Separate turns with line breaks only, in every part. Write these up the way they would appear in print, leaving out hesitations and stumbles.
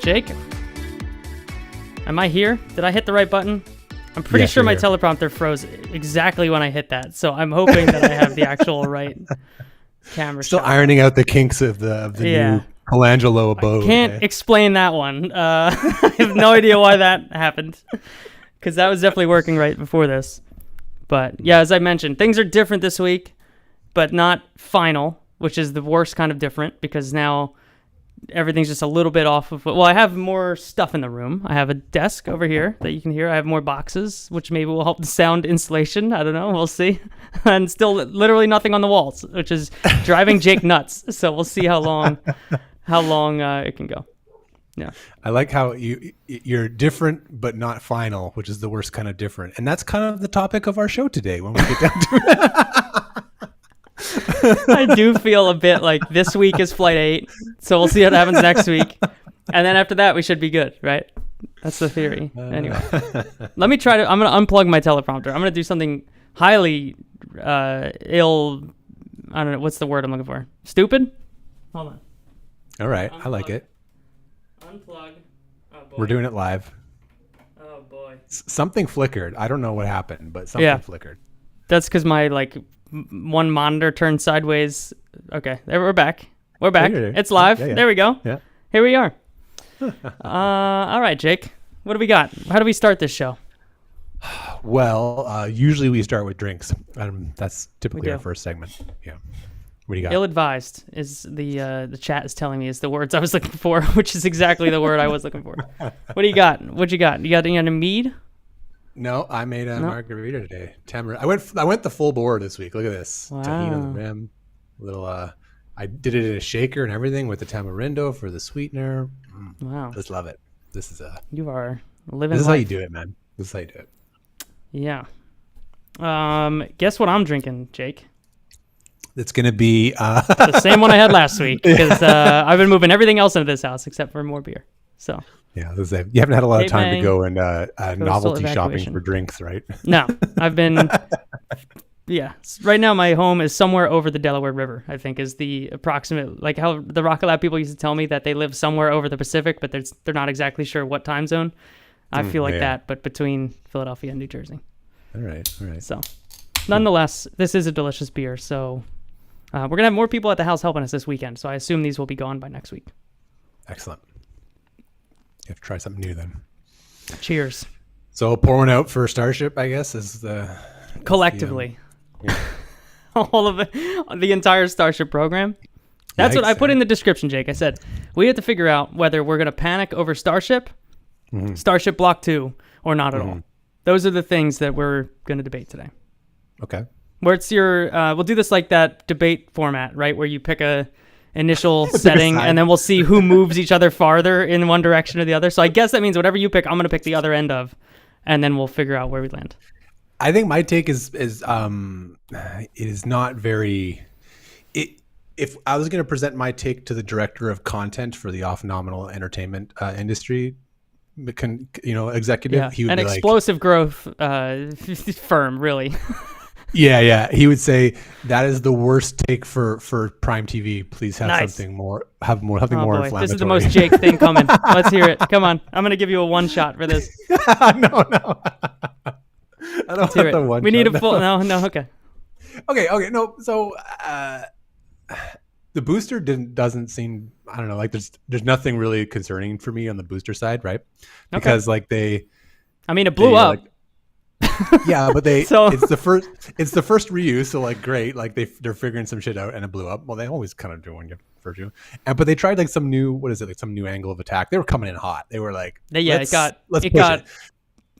Jake, am I here? Did I hit the right button? I'm pretty sure my teleprompter froze exactly when I hit that, so I'm hoping that I have the actual right camera
Still
shot.
ironing out the kinks of the new Colangelo abode.
I can't explain that one. I have no idea why that happened, because that was definitely working right before this. But yeah, as I mentioned, things are different this week, but not final, which is the worst kind of different, because now everything's just a little bit off of... Well, I have more stuff in the room. I have a desk over here that you can hear. I have more boxes, which maybe will help the sound insulation. I don't know. We'll see. And still literally nothing on the walls, which is driving Jake nuts. So we'll see how long it can go. Yeah.
I like how you're different but not final, which is the worst kind of different. And that's kind of the topic of our show today when we get down to it.
I do feel a bit like this week is Flight 8, so we'll see what happens next week. And then after that, we should be good, right? That's the theory. Anyway, let me try to... I'm going to unplug my teleprompter. I'm going to do something highly I don't know. What's the word I'm looking for? Stupid? Hold on.
All right.
Unplug.
I like it.
Unplug. Oh, boy.
We're doing it live.
Oh, boy.
Something flickered. I don't know what happened, but something flickered.
That's because my, one monitor turned sideways. Okay, there we're back. We're back. It's live. Yeah. There we go. Yeah. Here we are. All right, Jake. What do we got? How do we start this show?
Well, usually we start with drinks. That's typically our first segment. Yeah. What do you got?
Ill-advised is the chat is telling me is the words I was looking for, which is exactly the word I was looking for. What do you got? What you got? You got any mead?
No, I made a margarita today. Tamarind. I went the full board this week. Look at this.
Wow.
Tahini on the rim. I did it in a shaker and everything with the tamarindo for the sweetener.
Wow.
Just love it.
You are living.
This is
life.
how you do it, man. This is how you do it.
Yeah. Guess what I'm drinking, Jake?
It's gonna be
the same one I had last week, because I've been moving everything else into this house except for more beer. So.
Yeah, you haven't had a lot of time to go and novelty shopping for drinks, right?
No, I've been. Yeah, right now my home is somewhere over the Delaware River. I think is the approximate, like how the Rocket Lab people used to tell me that they live somewhere over the Pacific, but they're not exactly sure what time zone. I feel like that, but between Philadelphia and New Jersey.
All right.
So, nonetheless, this is a delicious beer. So, we're gonna have more people at the house helping us this weekend. So I assume these will be gone by next week.
Excellent. You have to try something new then.
Cheers.
So pour one out for Starship, I guess, is the...
Collectively. All of it, the entire Starship program. That's what I put in the description, Jake. I said, we have to figure out whether we're going to panic over Starship, Starship Block 2, or not at all. Those are the things that we're going to debate today.
Okay.
Where it's we'll do this like that debate format, right? Where you pick a initial setting and then we'll see who moves each other farther in one direction or the other. So I guess that means whatever you pick, I'm going to pick the other end of, and then we'll figure out where we land.
I think my take is it is not very... If I was going to present my take to the director of content for the Off-Nominal entertainment industry, executive, he would be
explosive growth firm, really.
Yeah. He would say that is the worst take for Prime TV. Please have something more, something more inflammatory.
This is the most Jake thing coming. Let's hear it. Come on. I'm going to give you a one shot for this.
No. I don't want the one.
We need a full. No. Okay.
Okay. No. So the booster doesn't seem. I don't know. Like there's nothing really concerning for me on the booster side, right? Because it
blew up.
Yeah, but it's the first reuse, so great, they're figuring some shit out and it blew up. Well, they always kind of do when you first do. But they tried some new angle of attack. They were coming in hot. They were it got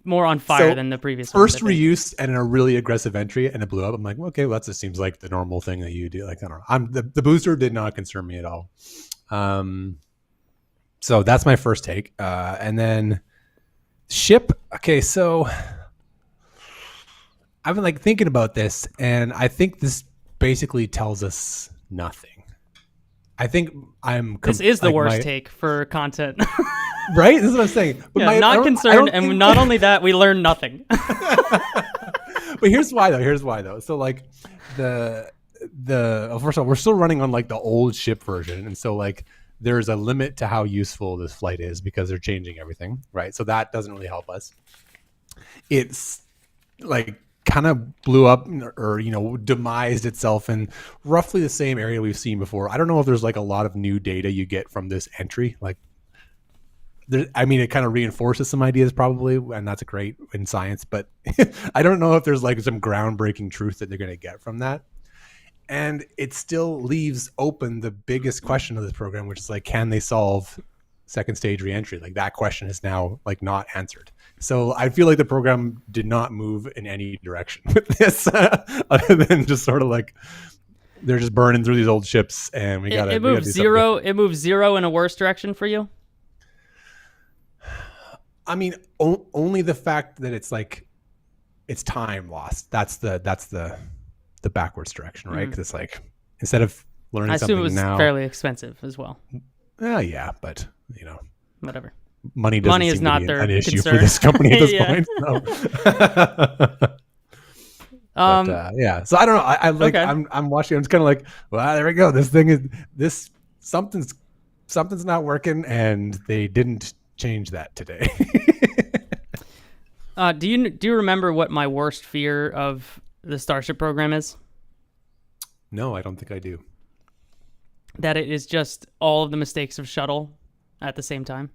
more on fire than the previous first reuse and a really aggressive entry, and it blew up. I'm like, okay, well, that just seems like the normal thing that you do. I don't know. The booster did not concern me at all. So that's my first take, and then ship. Okay, so I've been thinking about this, and I think this basically tells us nothing. I think
this is the worst take for content.
Right? This is what I'm saying.
But not concerned, and not only that, we learn nothing.
But here's why though. So first of all, we're still running on the old ship version, and so there's a limit to how useful this flight is because they're changing everything, right? So that doesn't really help us. It's like kind of blew up or demised itself in roughly the same area we've seen before. I don't know if there's like a lot of new data you get from this entry. Like, it kind of reinforces some ideas probably, and that's great in science, but I don't know if there's like some groundbreaking truth that they're going to get from that. And it still leaves open the biggest question of this program, which is like, can they solve second stage reentry? Like, that question is now like not answered. So I feel like the program did not move in any direction with this, other than just sort of like they're just burning through these old ships, and we got to.
It moves zero. It moves zero in a worse direction for you.
I mean, only the fact that it's like it's time lost. That's the backwards direction, right? Because it's like, instead of learning something now, I assume it was
fairly expensive as well.
Yeah, but
whatever.
Money
is not their
an issue
concern
for this company at this point. So. Yeah. So I don't know. I like. Okay. I'm watching. I'm just kind of like, well, there we go. This something's not working, and they didn't change that today.
Do you remember what my worst fear of the Starship program is?
No, I don't think I do.
That it is just all of the mistakes of shuttle at the same time.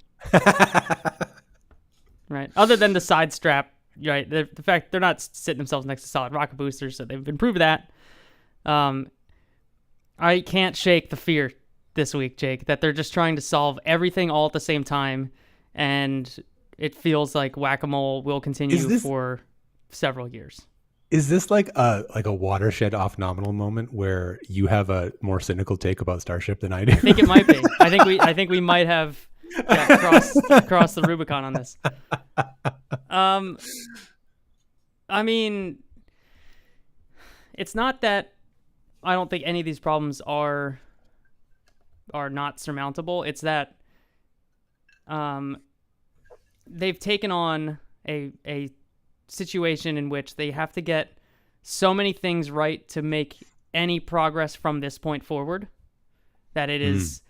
Right. Other than the side strap, right? The fact they're not sitting themselves next to solid rocket boosters, so they've improved that. I can't shake the fear this week, Jake, that they're just trying to solve everything all at the same time, and it feels like whack-a-mole will continue for several years.
Is this like a watershed Off-Nominal moment where you have a more cynical take about Starship than I do?
I think it might be. I think we might have crossed the Rubicon on this. I mean, it's not that I don't think any of these problems are not surmountable. It's that they've taken on a situation in which they have to get so many things right to make any progress from this point forward that it is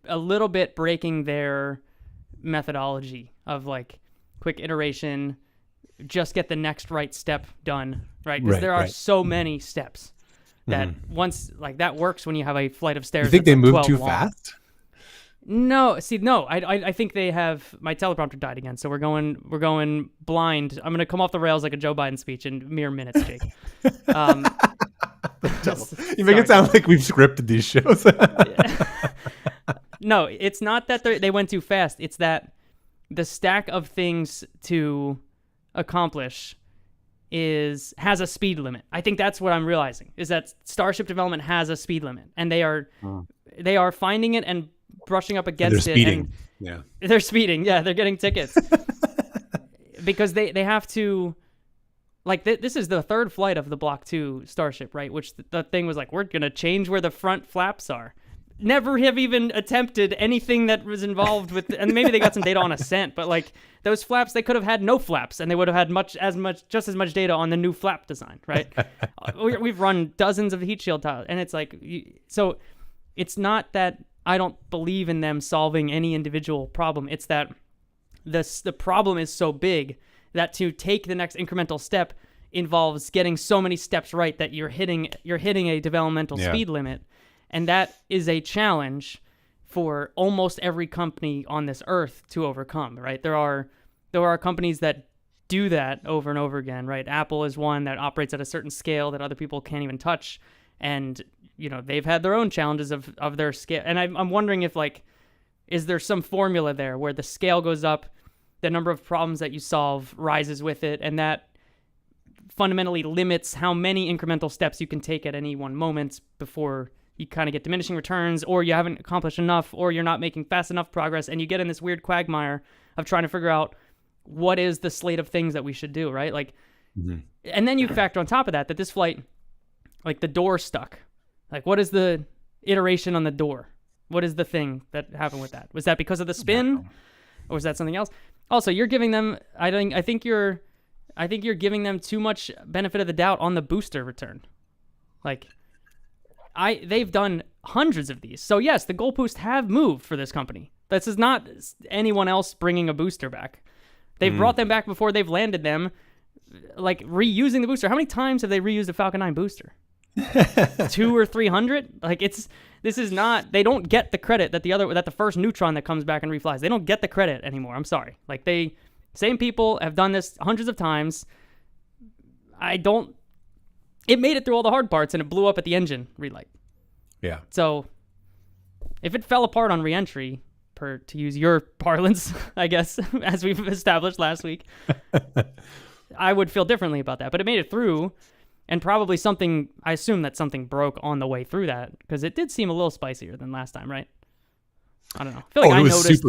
a little bit breaking their methodology of like quick iteration, just get the next right step done, right? Because there are so many steps that once like that works when you have a flight of stairs.
You think they move too fast?
No, I think they have. My teleprompter died again, so we're going blind. I'm gonna come off the rails like a Joe Biden speech in mere minutes, Jake.
You make it sound like we've scripted these shows.
No, it's not that they went too fast. It's that the stack of things to accomplish has a speed limit. I think that's what I'm realizing, is that Starship development has a speed limit, and they are finding it and brushing up against
it.
And they're speeding. Yeah, they're getting tickets because they have to. Like this is the third flight of the Block 2 Starship, right? Which the thing was like, we're gonna change where the front flaps are. Never have even attempted anything that was involved with, and maybe they got some data on ascent, but like those flaps, they could have had no flaps, and they would have had just as much data on the new flap design, right? We've run dozens of heat shield tiles, and it's like, so it's not that I don't believe in them solving any individual problem. It's that the problem is so big that to take the next incremental step involves getting so many steps right that you're hitting a developmental speed limit. And that is a challenge for almost every company on this earth to overcome, right? There are companies that do that over and over again, right? Apple is one that operates at a certain scale that other people can't even touch. And, they've had their own challenges of their scale. And I'm wondering if, like, is there some formula there where the scale goes up, the number of problems that you solve rises with it, and that fundamentally limits how many incremental steps you can take at any one moment before you kind of get diminishing returns, or you haven't accomplished enough, or you're not making fast enough progress, and you get in this weird quagmire of trying to figure out what is the slate of things that we should do, right? Like, and then you factor on top of that this flight, like the door stuck. Like, what is the iteration on the door? What is the thing that happened with that? Was that because of the spin, or was that something else? Also, you're giving them. I think you're giving them too much benefit of the doubt on the booster return. Like, they've done hundreds of these. So yes, the goalposts have moved for this company. This is not anyone else bringing a booster back. They've brought them back before they've landed them, like reusing the booster. How many times have they reused a Falcon 9 booster? 200 or 300? Like this is not. They don't get the credit that the first Neutron that comes back and reflies. They don't get the credit anymore. I'm sorry. Like same people have done this hundreds of times. It made it through all the hard parts and it blew up at the engine relight.
Yeah.
So if it fell apart on reentry, to use your parlance, I guess, as we've established last week, I would feel differently about that. But it made it through, and probably I assume that something broke on the way through that, because it did seem a little spicier than last time, right? I don't know. I feel like I noticed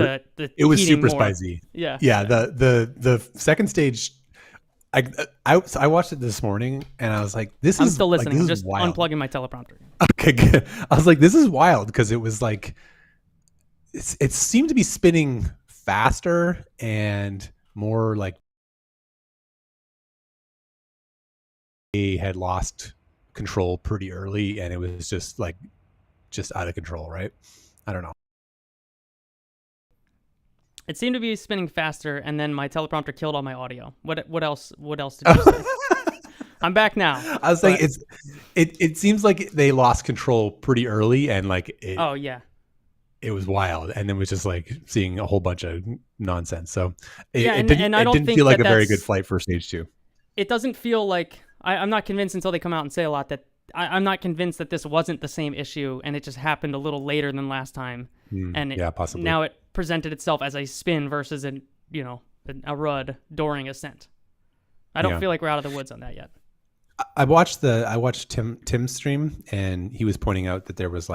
it was super
more.
Spicy.
Yeah.
Yeah. The second stage, I watched it this morning and I was like, I'm
still listening. I'm just
wild.
Unplugging my teleprompter.
Okay, good. I was like, this is wild, because it was like, it seemed to be spinning faster and more like they had lost control pretty early, and it was just out of control, right? I don't know.
It seemed to be spinning faster, and then my teleprompter killed all my audio. What else did you say? I'm back now.
I was saying it seems like they lost control pretty early, and
oh yeah,
it was wild, and then was just like seeing a whole bunch of nonsense. So
it
didn't feel like a very good flight for stage 2.
It doesn't feel like I'm not convinced until they come out and say a lot that I'm not convinced that this wasn't the same issue and it just happened a little later than last time.
Possibly.
Now it presented itself as a spin versus a RUD during ascent. I don't feel like we're out of the woods on that yet.
I watched Tim's stream, and he was pointing out that there was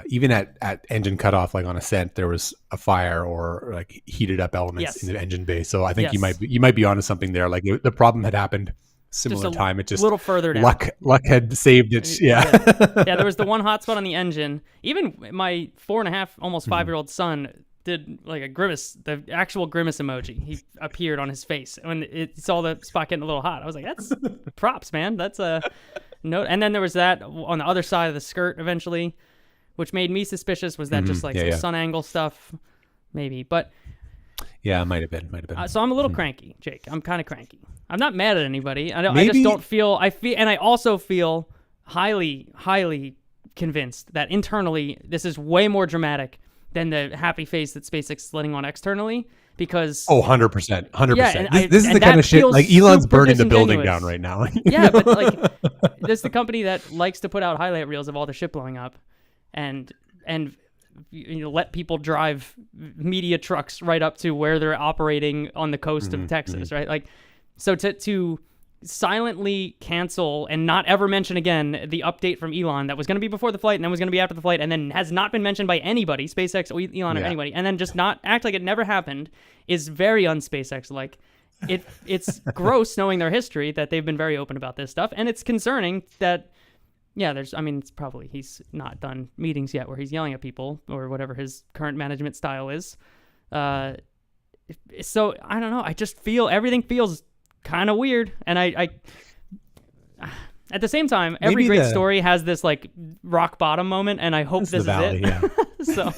even at engine cutoff, like on ascent, there was a fire or like heated up elements in the engine bay. So I think you might be onto something there. Like the problem had happened similar time. It just
a little further down.
Luck had saved it. Yeah.
There was the one hot spot on the engine. Even my 4.5, almost 5-year-old son did like a grimace, the actual grimace emoji. He appeared on his face when it saw the spot getting a little hot. I was like, that's props, man. That's a note. And then there was that on the other side of the skirt eventually, which made me suspicious. Was that just like some sun angle stuff? Maybe. But
yeah, it might have been.
So I'm a little cranky, Jake. I'm kind of cranky. I'm not mad at anybody. I just don't feel, and I also feel highly, highly convinced that internally this is way more dramatic than the happy face that SpaceX is letting on externally, because
100%.
Yeah,
this is the kind of shit like Elon's burning the building down right now.
Yeah, but like this is the company that likes to put out highlight reels of all the shit blowing up, and let people drive media trucks right up to where they're operating on the coast of Texas, right? Like, so to silently cancel and not ever mention again the update from Elon that was going to be before the flight and then was going to be after the flight and then has not been mentioned by anybody, SpaceX or Elon or anybody, and then just not act like it never happened is very un-SpaceX-like. It's gross knowing their history that they've been very open about this stuff, and it's concerning that it's probably he's not done meetings yet where he's yelling at people or whatever his current management style is. So I don't know. I just feel everything feels kind of weird, and I at the same time, every great story has this like rock bottom moment, and I hope this is
valley,
it. So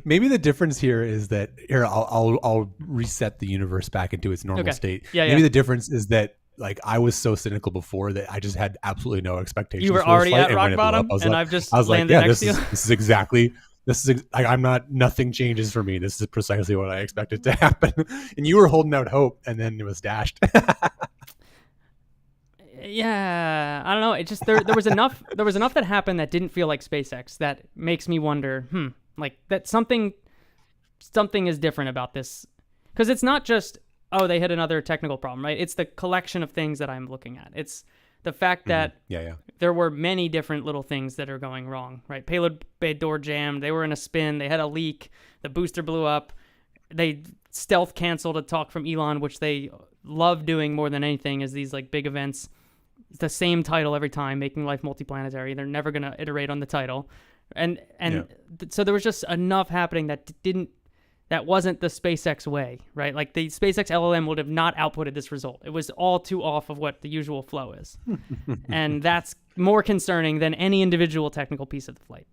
maybe the difference here is that I'll reset the universe back into its normal state. Maybe the difference is that like I was so cynical before that I just had absolutely no expectations.
You were already at rock bottom, and I've just landed next to you.
This is exactly. Nothing changes for me. This is precisely what I expected to happen. And you were holding out hope, and then it was dashed.
Yeah, I don't know. It just there was enough that happened that didn't feel like SpaceX that makes me wonder, like that something is different about this, because it's not just they hit another technical problem, right? It's the collection of things that I'm looking at. It's the fact that there were many different little things that are going wrong, right? Payload bay door jammed. They were in a spin. They had a leak. The booster blew up. They stealth canceled a talk from Elon, which they love doing more than anything, is these like big events. It's the same title every time, making life multiplanetary. They're never going to iterate on the title. So there was just enough happening that wasn't the SpaceX way, right? Like the SpaceX LLM would have not outputted this result. It was all too off of what the usual flow is. And that's more concerning than any individual technical piece of the flight.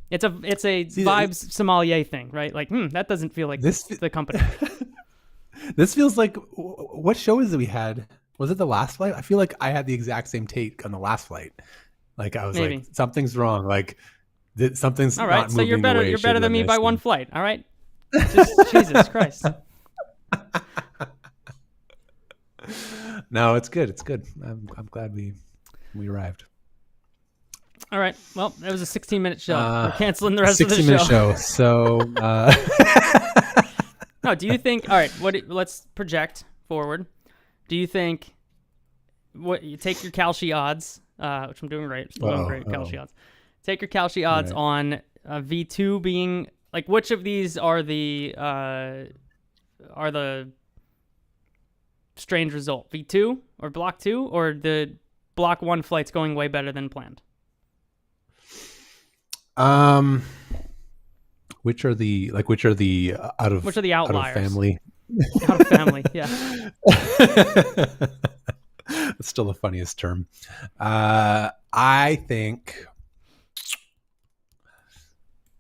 It's a vibes sommelier thing, right? Like, that doesn't feel like the company.
This feels like, what show is it we had? Was it the last flight? I feel like I had the exact same take on the last flight. Like I was like, something's wrong. Like something's
all right.
Not
so
moving
you're better.
the way
You're better than me by
and...
one flight. All right. Just, Jesus Christ.
No, it's good. It's good. I'm glad we arrived.
All right. Well, it was a 16-minute show. We're canceling the rest of the show.
16-minute show. So,
no. Do you think? All right. Let's project forward. Do you think? What you take your Kalshi odds, which I'm doing great. Still doing great. Kalshi odds. Take your Kalshi odds on V2 being like. Which of these are the strange result? V2 or Block 2 or the Block 1 flights going way better than planned?
Which are the outliers? Out of family?
Out of family, yeah.
It's still the funniest term. I think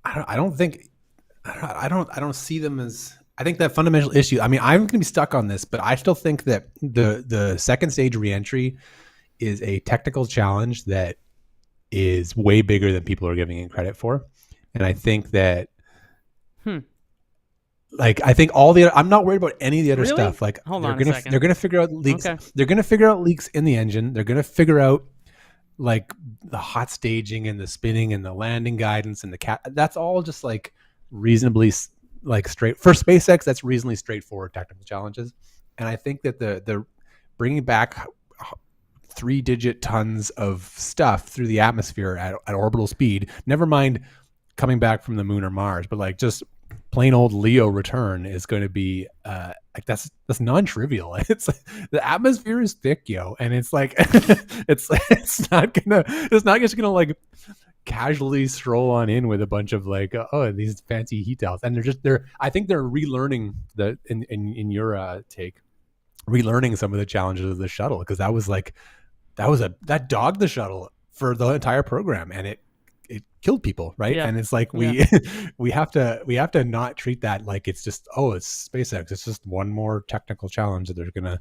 I don't see them as. I think that fundamental issue. I mean, I'm going to be stuck on this, but I still think that the second stage reentry is a technical challenge that is way bigger than people are giving it credit for, and I think that. Like I think I'm not worried about any of the other stuff. Like they're gonna figure out leaks. Okay. They're gonna figure out leaks in the engine. They're gonna figure out like the hot staging and the spinning and the landing guidance and that's all just like reasonably like straight for SpaceX. That's reasonably straightforward technical challenges. And I think that the bringing back 3-digit tons of stuff through the atmosphere at orbital speed, never mind coming back from the moon or Mars, but like just plain old Leo return is going to be like that's non-trivial. It's like, the atmosphere is thick, and it's like it's not just gonna like casually stroll on in with a bunch of like these fancy heat towels, and I think they're relearning in your take, relearning some of the challenges of the shuttle, because that dogged the shuttle for the entire program, and it killed people, right? Yeah. And it's like we have to not treat that like it's just it's SpaceX. It's just one more technical challenge that they're gonna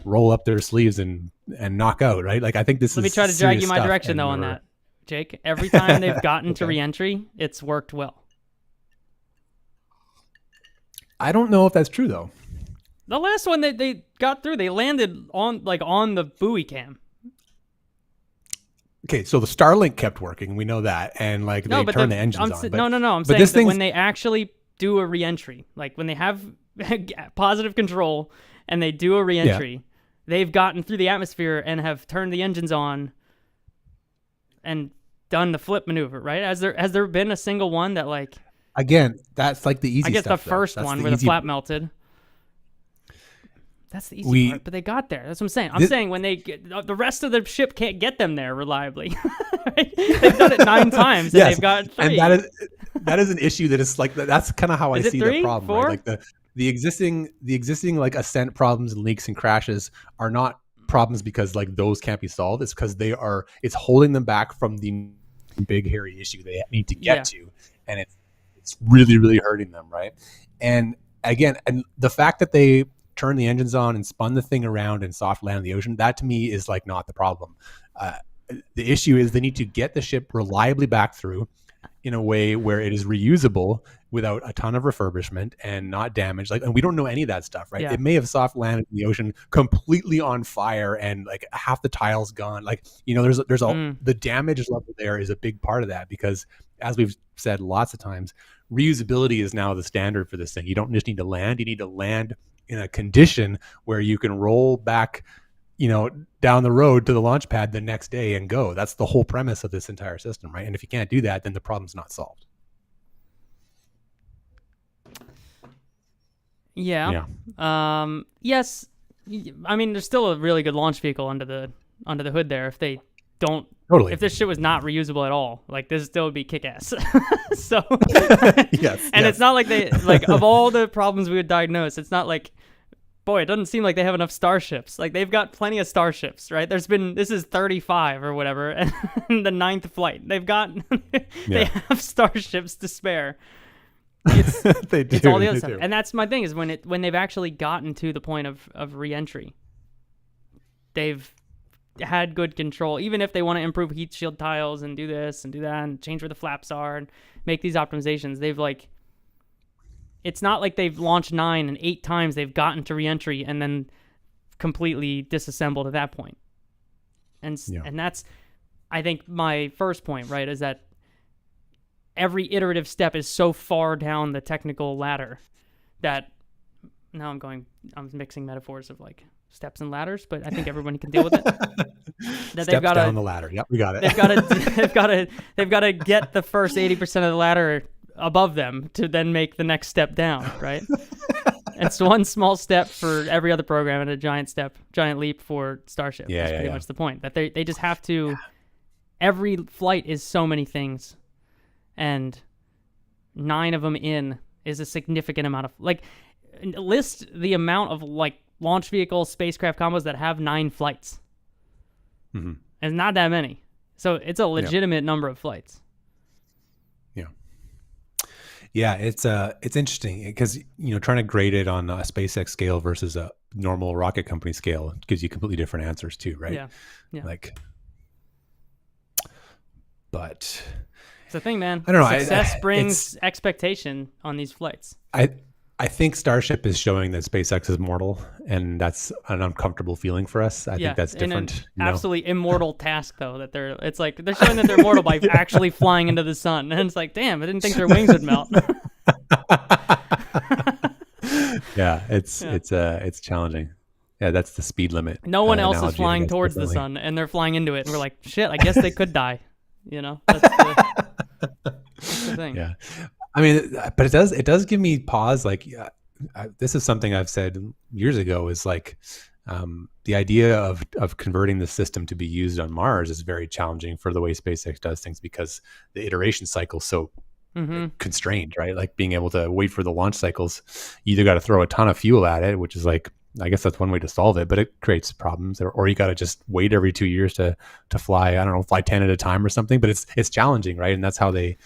roll up their sleeves and knock out, right? Like I think this. Let me
try to drag you my direction though on that, Jake. Every time they've gotten to reentry, it's worked well.
I don't know if that's true though.
The last one that they got through, they landed on the buoy cam.
Okay, so the Starlink kept working. We know that, and like they turned the engines on.
No. I'm saying that when they actually do a reentry, like when they have positive control and they do a reentry, they've gotten through the atmosphere and have turned the engines on and done the flip maneuver. Right? Has there been a single one that like? Again,
that's like the easy stuff.
I guess the first one where the flap melted. That's the easy part, but they got there. That's what I'm saying. I'm saying when they get, the rest of the ship can't get them there reliably. Right? They've done it 9 times, and they've got 3.
And that is an issue that is like that's kind of how I see 3, the problem. 4? Right? Like the existing like ascent problems and leaks and crashes are not problems because like those can't be solved. It's because it's holding them back from the big hairy issue they need to get to, and it's really really hurting them, right? And again, and the fact that they turn the engines on and spun the thing around and soft land in the ocean, that to me is like not the problem. The issue is they need to get the ship reliably back through in a way where it is reusable without a ton of refurbishment and not damaged. Like, and we don't know any of that stuff, right? Yeah. It may have soft landed in the ocean completely on fire and like half the tiles gone. Like, there's the damage level there is a big part of that, because as we've said lots of times, reusability is now the standard for this thing. You don't just need to land, you need to land in a condition where you can roll back, down the road to the launch pad the next day and go. That's the whole premise of this entire system, right? And if you can't do that, then the problem's not solved.
Yeah. Yes. I mean, there's still a really good launch vehicle under the hood there. If they don't, if this shit was not reusable at all, like this still would be kick-ass. So, yes. And it's not like they of all the problems we would diagnose, it's not like boy, it doesn't seem like they have enough starships. Like, they've got plenty of starships, right? This is 35 or whatever, and the 9th flight. They have starships to spare.
They do.
It's all the other stuff. And that's my thing, is when they've actually gotten to the point of re-entry, they've had good control. Even if they want to improve heat shield tiles and do this and do that and change where the flaps are and make these optimizations, they've it's not like they've launched 9 and 8 times they've gotten to re-entry and then completely disassembled at that point. And that's, I think, my first point, right, is that every iterative step is so far down the technical ladder that now I'm mixing metaphors of like steps and ladders, but I think everyone can deal with it. That
Steps down the ladder. Yep, we got it.
They've got to get the first 80% of the ladder above them to then make the next step down, right? It's one small step for every other program and a giant leap for Starship. That's pretty much the point. That they just have to. Every flight is so many things, and 9 of them in is a significant amount of list the amount of launch vehicle spacecraft combos that have 9 flights.
Mm-hmm.
And not that many, so it's a legitimate number of flights.
Yeah, it's interesting because trying to grade it on a SpaceX scale versus a normal rocket company scale gives you completely different answers too, right?
Yeah.
But
it's the thing, man.
I don't know.
Success brings expectation on these flights.
I think Starship is showing that SpaceX is mortal, and that's an uncomfortable feeling for us. I think that's different.
An absolutely immortal task, though. That they're showing that they're mortal by actually flying into the sun, and it's like, damn, I didn't think their wings would melt.
It's challenging. Yeah, that's the speed limit.
No one else is flying towards the sun, and they're flying into it, and we're like, shit, I guess they could die. That's the thing.
Yeah. I mean, but it does give me pause. This is something I've said years ago, is the idea of converting the system to be used on Mars is very challenging for the way SpaceX does things, because the iteration cycle is so constrained, right? Like being able to wait for the launch cycles, you either got to throw a ton of fuel at it, which is I guess that's one way to solve it, but it creates problems. Or you got to just wait every 2 years to fly, I don't know, fly 10 at a time or something. But it's challenging, right? And that's how they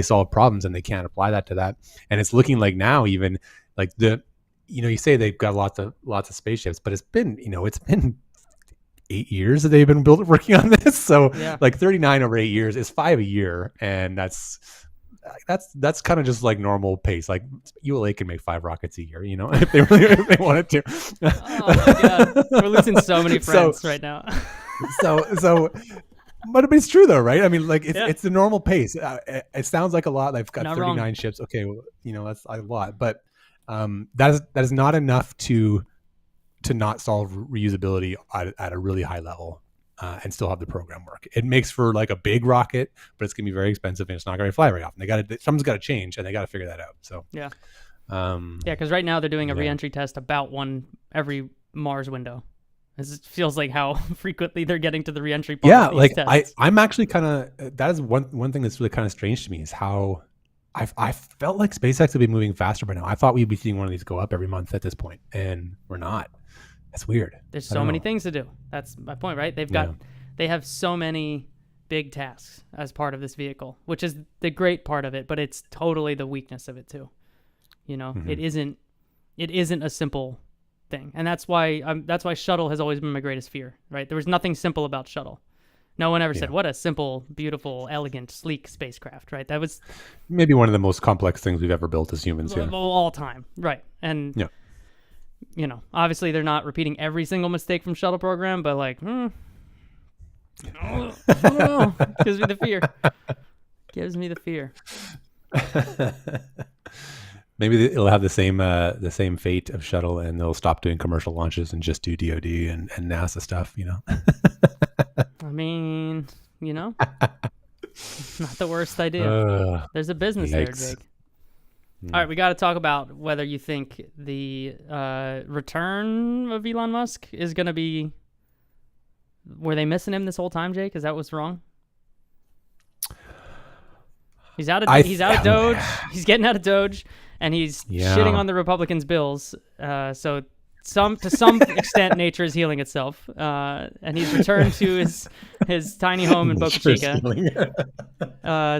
solve problems, and they can't apply that to that. And it's looking like now, even you say they've got lots of spaceships, but it's been 8 years that they've been working on this. So 39 over 8 years is 5 a year, and that's kind of just normal pace. ULA can make 5 rockets a year, if they wanted to.
Oh my God, we're losing so many friends right now.
But it's true though, right? I mean, it's the normal pace. It sounds like a lot. They've got
Not
39
wrong.
ships. Okay, that's a lot, but that is not enough to not solve reusability at a really high level. And still have the program work. It makes for a big rocket, but it's gonna be very expensive, and it's not gonna fly very often. Something's got to change, and they got to figure that out. So
because right now they're doing a re-entry test about one every Mars window. It feels like how frequently they're getting to the re-entry part.
Yeah,
of these tests.
I'm actually kind of, that is one thing that's really kind of strange to me, is how I felt like SpaceX would be moving faster by now. I thought we'd be seeing one of these go up every month at this point, and we're not. That's weird.
There's so many things to do. That's my point, right? They have so many big tasks as part of this vehicle, which is the great part of it, but it's totally the weakness of it too. It isn't a simple thing, and that's why shuttle has always been my greatest fear. Right? There was nothing simple about shuttle. No one ever said, "What a simple, beautiful, elegant, sleek spacecraft." Right? That was
maybe one of the most complex things we've ever built as humans
of all time. Right? And obviously they're not repeating every single mistake from shuttle program, but I don't know. Gives me the fear.
Maybe it'll have the same fate of shuttle, and they'll stop doing commercial launches and just do DoD and NASA stuff.
I mean, not the worst idea. There's a business there, Jake. All right, we got to talk about whether you think the return of Elon Musk is going to be... Were they missing him this whole time, Jake? Is that what's wrong? He's out of Doge. He's getting out of Doge, and he's shitting on the Republicans' bills. So to some extent, nature is healing itself, and he's returned to his tiny home in Boca Chica.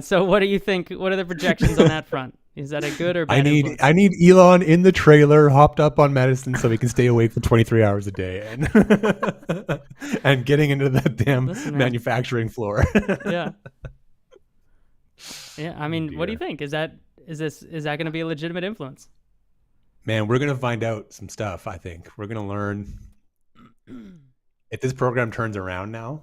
So what do you think? What are the projections on that front? Is that a good or bad influence?
I need Elon in the trailer, hopped up on medicine, so he can stay awake for 23 hours a day, and getting into that damn manufacturing floor.
Yeah. I mean, what do you think? Is that going to be a legitimate influence?
Man, we're going to find out some stuff. I think we're going to learn if this program turns around now.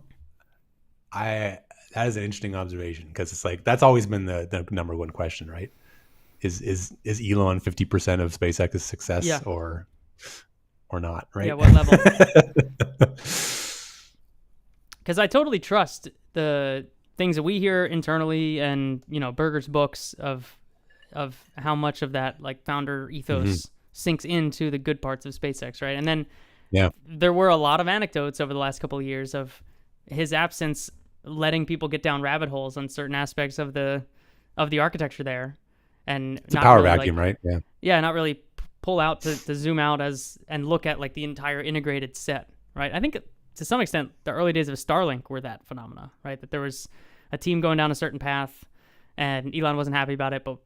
That is an interesting observation, because it's like that's always been the number one question, right? Is Elon 50% of SpaceX's success or not, right?
Yeah, what level? Because I totally trust the things that we hear internally, and Berger's books of how much of that like founder ethos sinks into the good parts of SpaceX, right? And then there were a lot of anecdotes over the last couple of years of his absence letting people get down rabbit holes on certain aspects of the architecture there. And
it's a power vacuum, right?
Yeah, not really pull out to zoom out and look at like the entire integrated set, right? I think to some extent the early days of Starlink were that phenomena, right? That there was a team going down a certain path, and Elon wasn't happy about it, but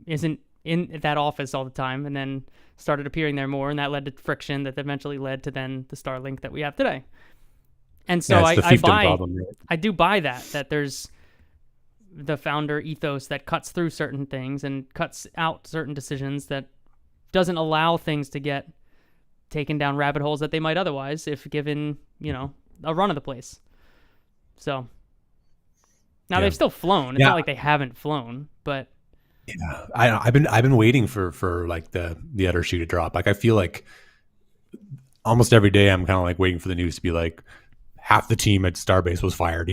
isn't in that office all the time, and then started appearing there more, and that led to friction that eventually led to then the Starlink that we have today. And so I do buy that there's the founder ethos that cuts through certain things and cuts out certain decisions, that doesn't allow things to get taken down rabbit holes that they might otherwise if given, a run of the place. So now they've still flown. It's not like they haven't flown, but
I've been waiting for like the other shoe to drop. Like I feel like almost every day I'm kind of like waiting for the news to be like, half the team at Starbase was fired.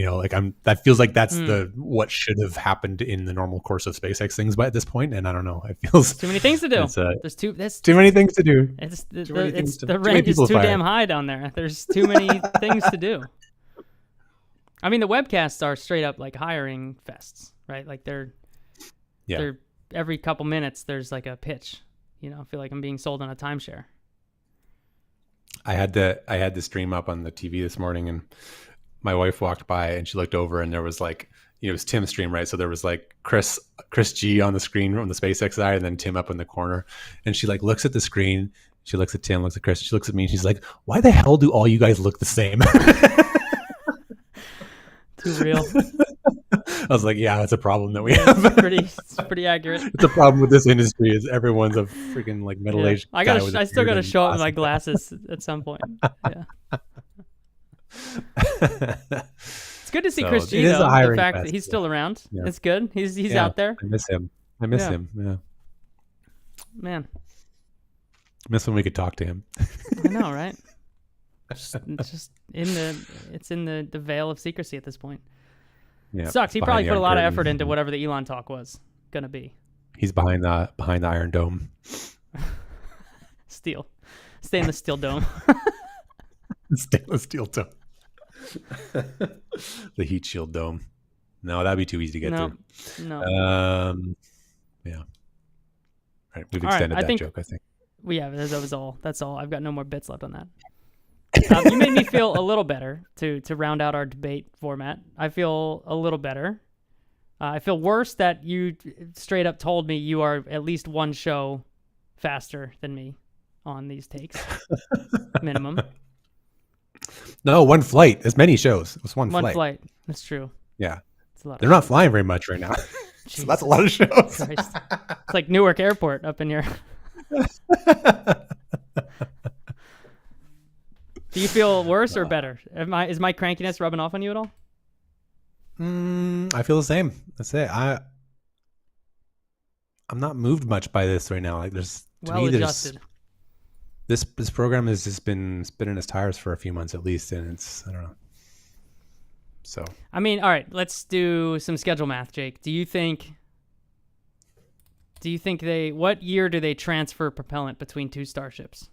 That feels like that's what should have happened in the normal course of SpaceX things by at this point. And I don't know. It feels
too many things to do. There's
too many things to do.
The rent is too damn high down there. There's too many things to do. I mean, the webcasts are straight up like hiring fests, right? Like they're every couple minutes there's like a pitch. I feel like I'm being sold on a timeshare.
I had the stream up on the TV this morning, and my wife walked by and she looked over, and there was like, it was Tim's stream, right? So there was like Chris G on the screen on the SpaceX side, and then Tim up in the corner. And she like looks at the screen, she looks at Tim, looks at Chris, she looks at me, and she's like, "Why the hell do all you guys look the same?"
Too real.
I was like, yeah, that's a problem that we have.
It's pretty accurate.
It's a problem with this industry is everyone's a freaking like middle-aged guy.
I still got to show up in my glasses at some point. Yeah. It's good to see Chris G, though. The fact that he's still around. Yeah. It's good. He's out there.
I miss him. Yeah.
Man.
Miss when we could talk to him.
I know, right? It's just in the veil of secrecy at this point. Yeah, it sucks. He probably put a lot of effort into whatever the Elon talk was gonna be.
He's behind the Iron Dome.
Steel. Stainless steel dome.
Stainless steel dome. The heat shield dome. No, that'd be too easy to get through.
No.
Yeah. All right, we've extended that joke, I think.
That was all. That's all. I've got no more bits left on that. You made me feel a little better to round out our debate format. I feel a little better. I feel worse that you straight up told me you are at least one show faster than me on these takes. Minimum.
No, one flight. As many shows. It was one flight.
One flight. That's true.
Yeah. They're not flying very much right now. So that's a lot of shows.
Christ. It's like Newark Airport up in here. Do you feel worse or better? Is my crankiness rubbing off on you at all?
I feel the same. That's it. I'm not moved much by this right now. Like this program has just been spinning its tires for a few months at least, and it's, I don't know. So
I mean, all right, let's do some schedule math, Jake. Do you think what year do they transfer propellant between two starships?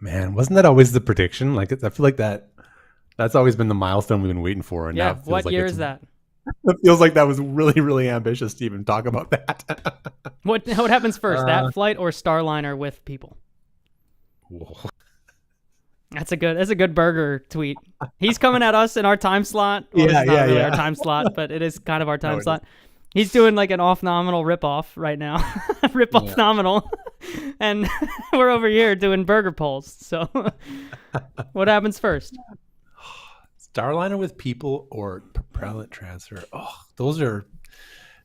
Man, wasn't that always the prediction? Like, I feel like that's always been the milestone we've been waiting for. And now it feels
what year is that?
It feels like that was really, really ambitious to even talk about that.
What happens first, that flight or Starliner with people?
Whoa.
That's a good burger tweet. He's coming at us in our time slot. Well, it's not really our time slot, but it is kind of our time slot. He's doing like an Off-Nominal ripoff right now. Off-Nominal. And we're over here doing burger polls. So what happens first?
Starliner with people or propellant transfer? Oh,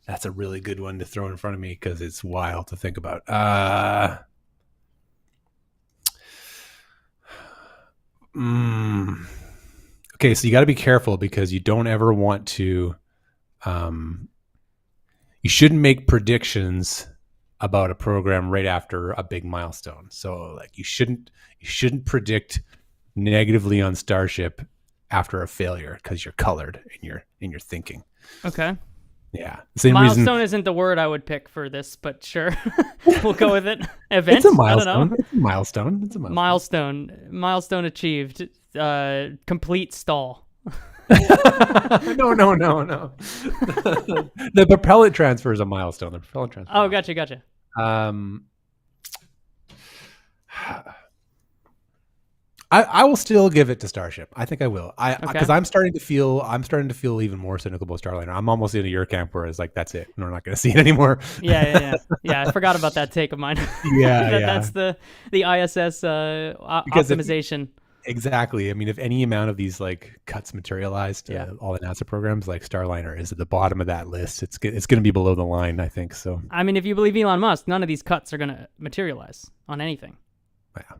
that's a really good one to throw in front of me because it's wild to think about. Okay, so you got to be careful because you don't ever want to you shouldn't make predictions about a program right after a big milestone. So like you shouldn't predict negatively on Starship after a failure because you're colored in your thinking.
Okay.
Yeah. Same
milestone isn't the word I would pick for this, but sure. We'll go with it. Event?
It's a milestone.
I don't know.
It's a milestone.
Milestone achieved. Complete stall.
No. The propellant transfer is a milestone. The propellant transfer.
Oh, gotcha.
I will still give it to Starship. I think I will. Because I'm starting to feel even more cynical about Starliner. I'm almost into your camp where it's like that's it. We're not going to see it anymore.
Yeah. I forgot about that take of mine. That's the ISS optimization.
Exactly. I mean, if any amount of these like cuts materialized, all the NASA programs, like Starliner is at the bottom of that list. It's going to be below the line, I think. So,
I mean, if you believe Elon Musk, none of these cuts are going to materialize on anything,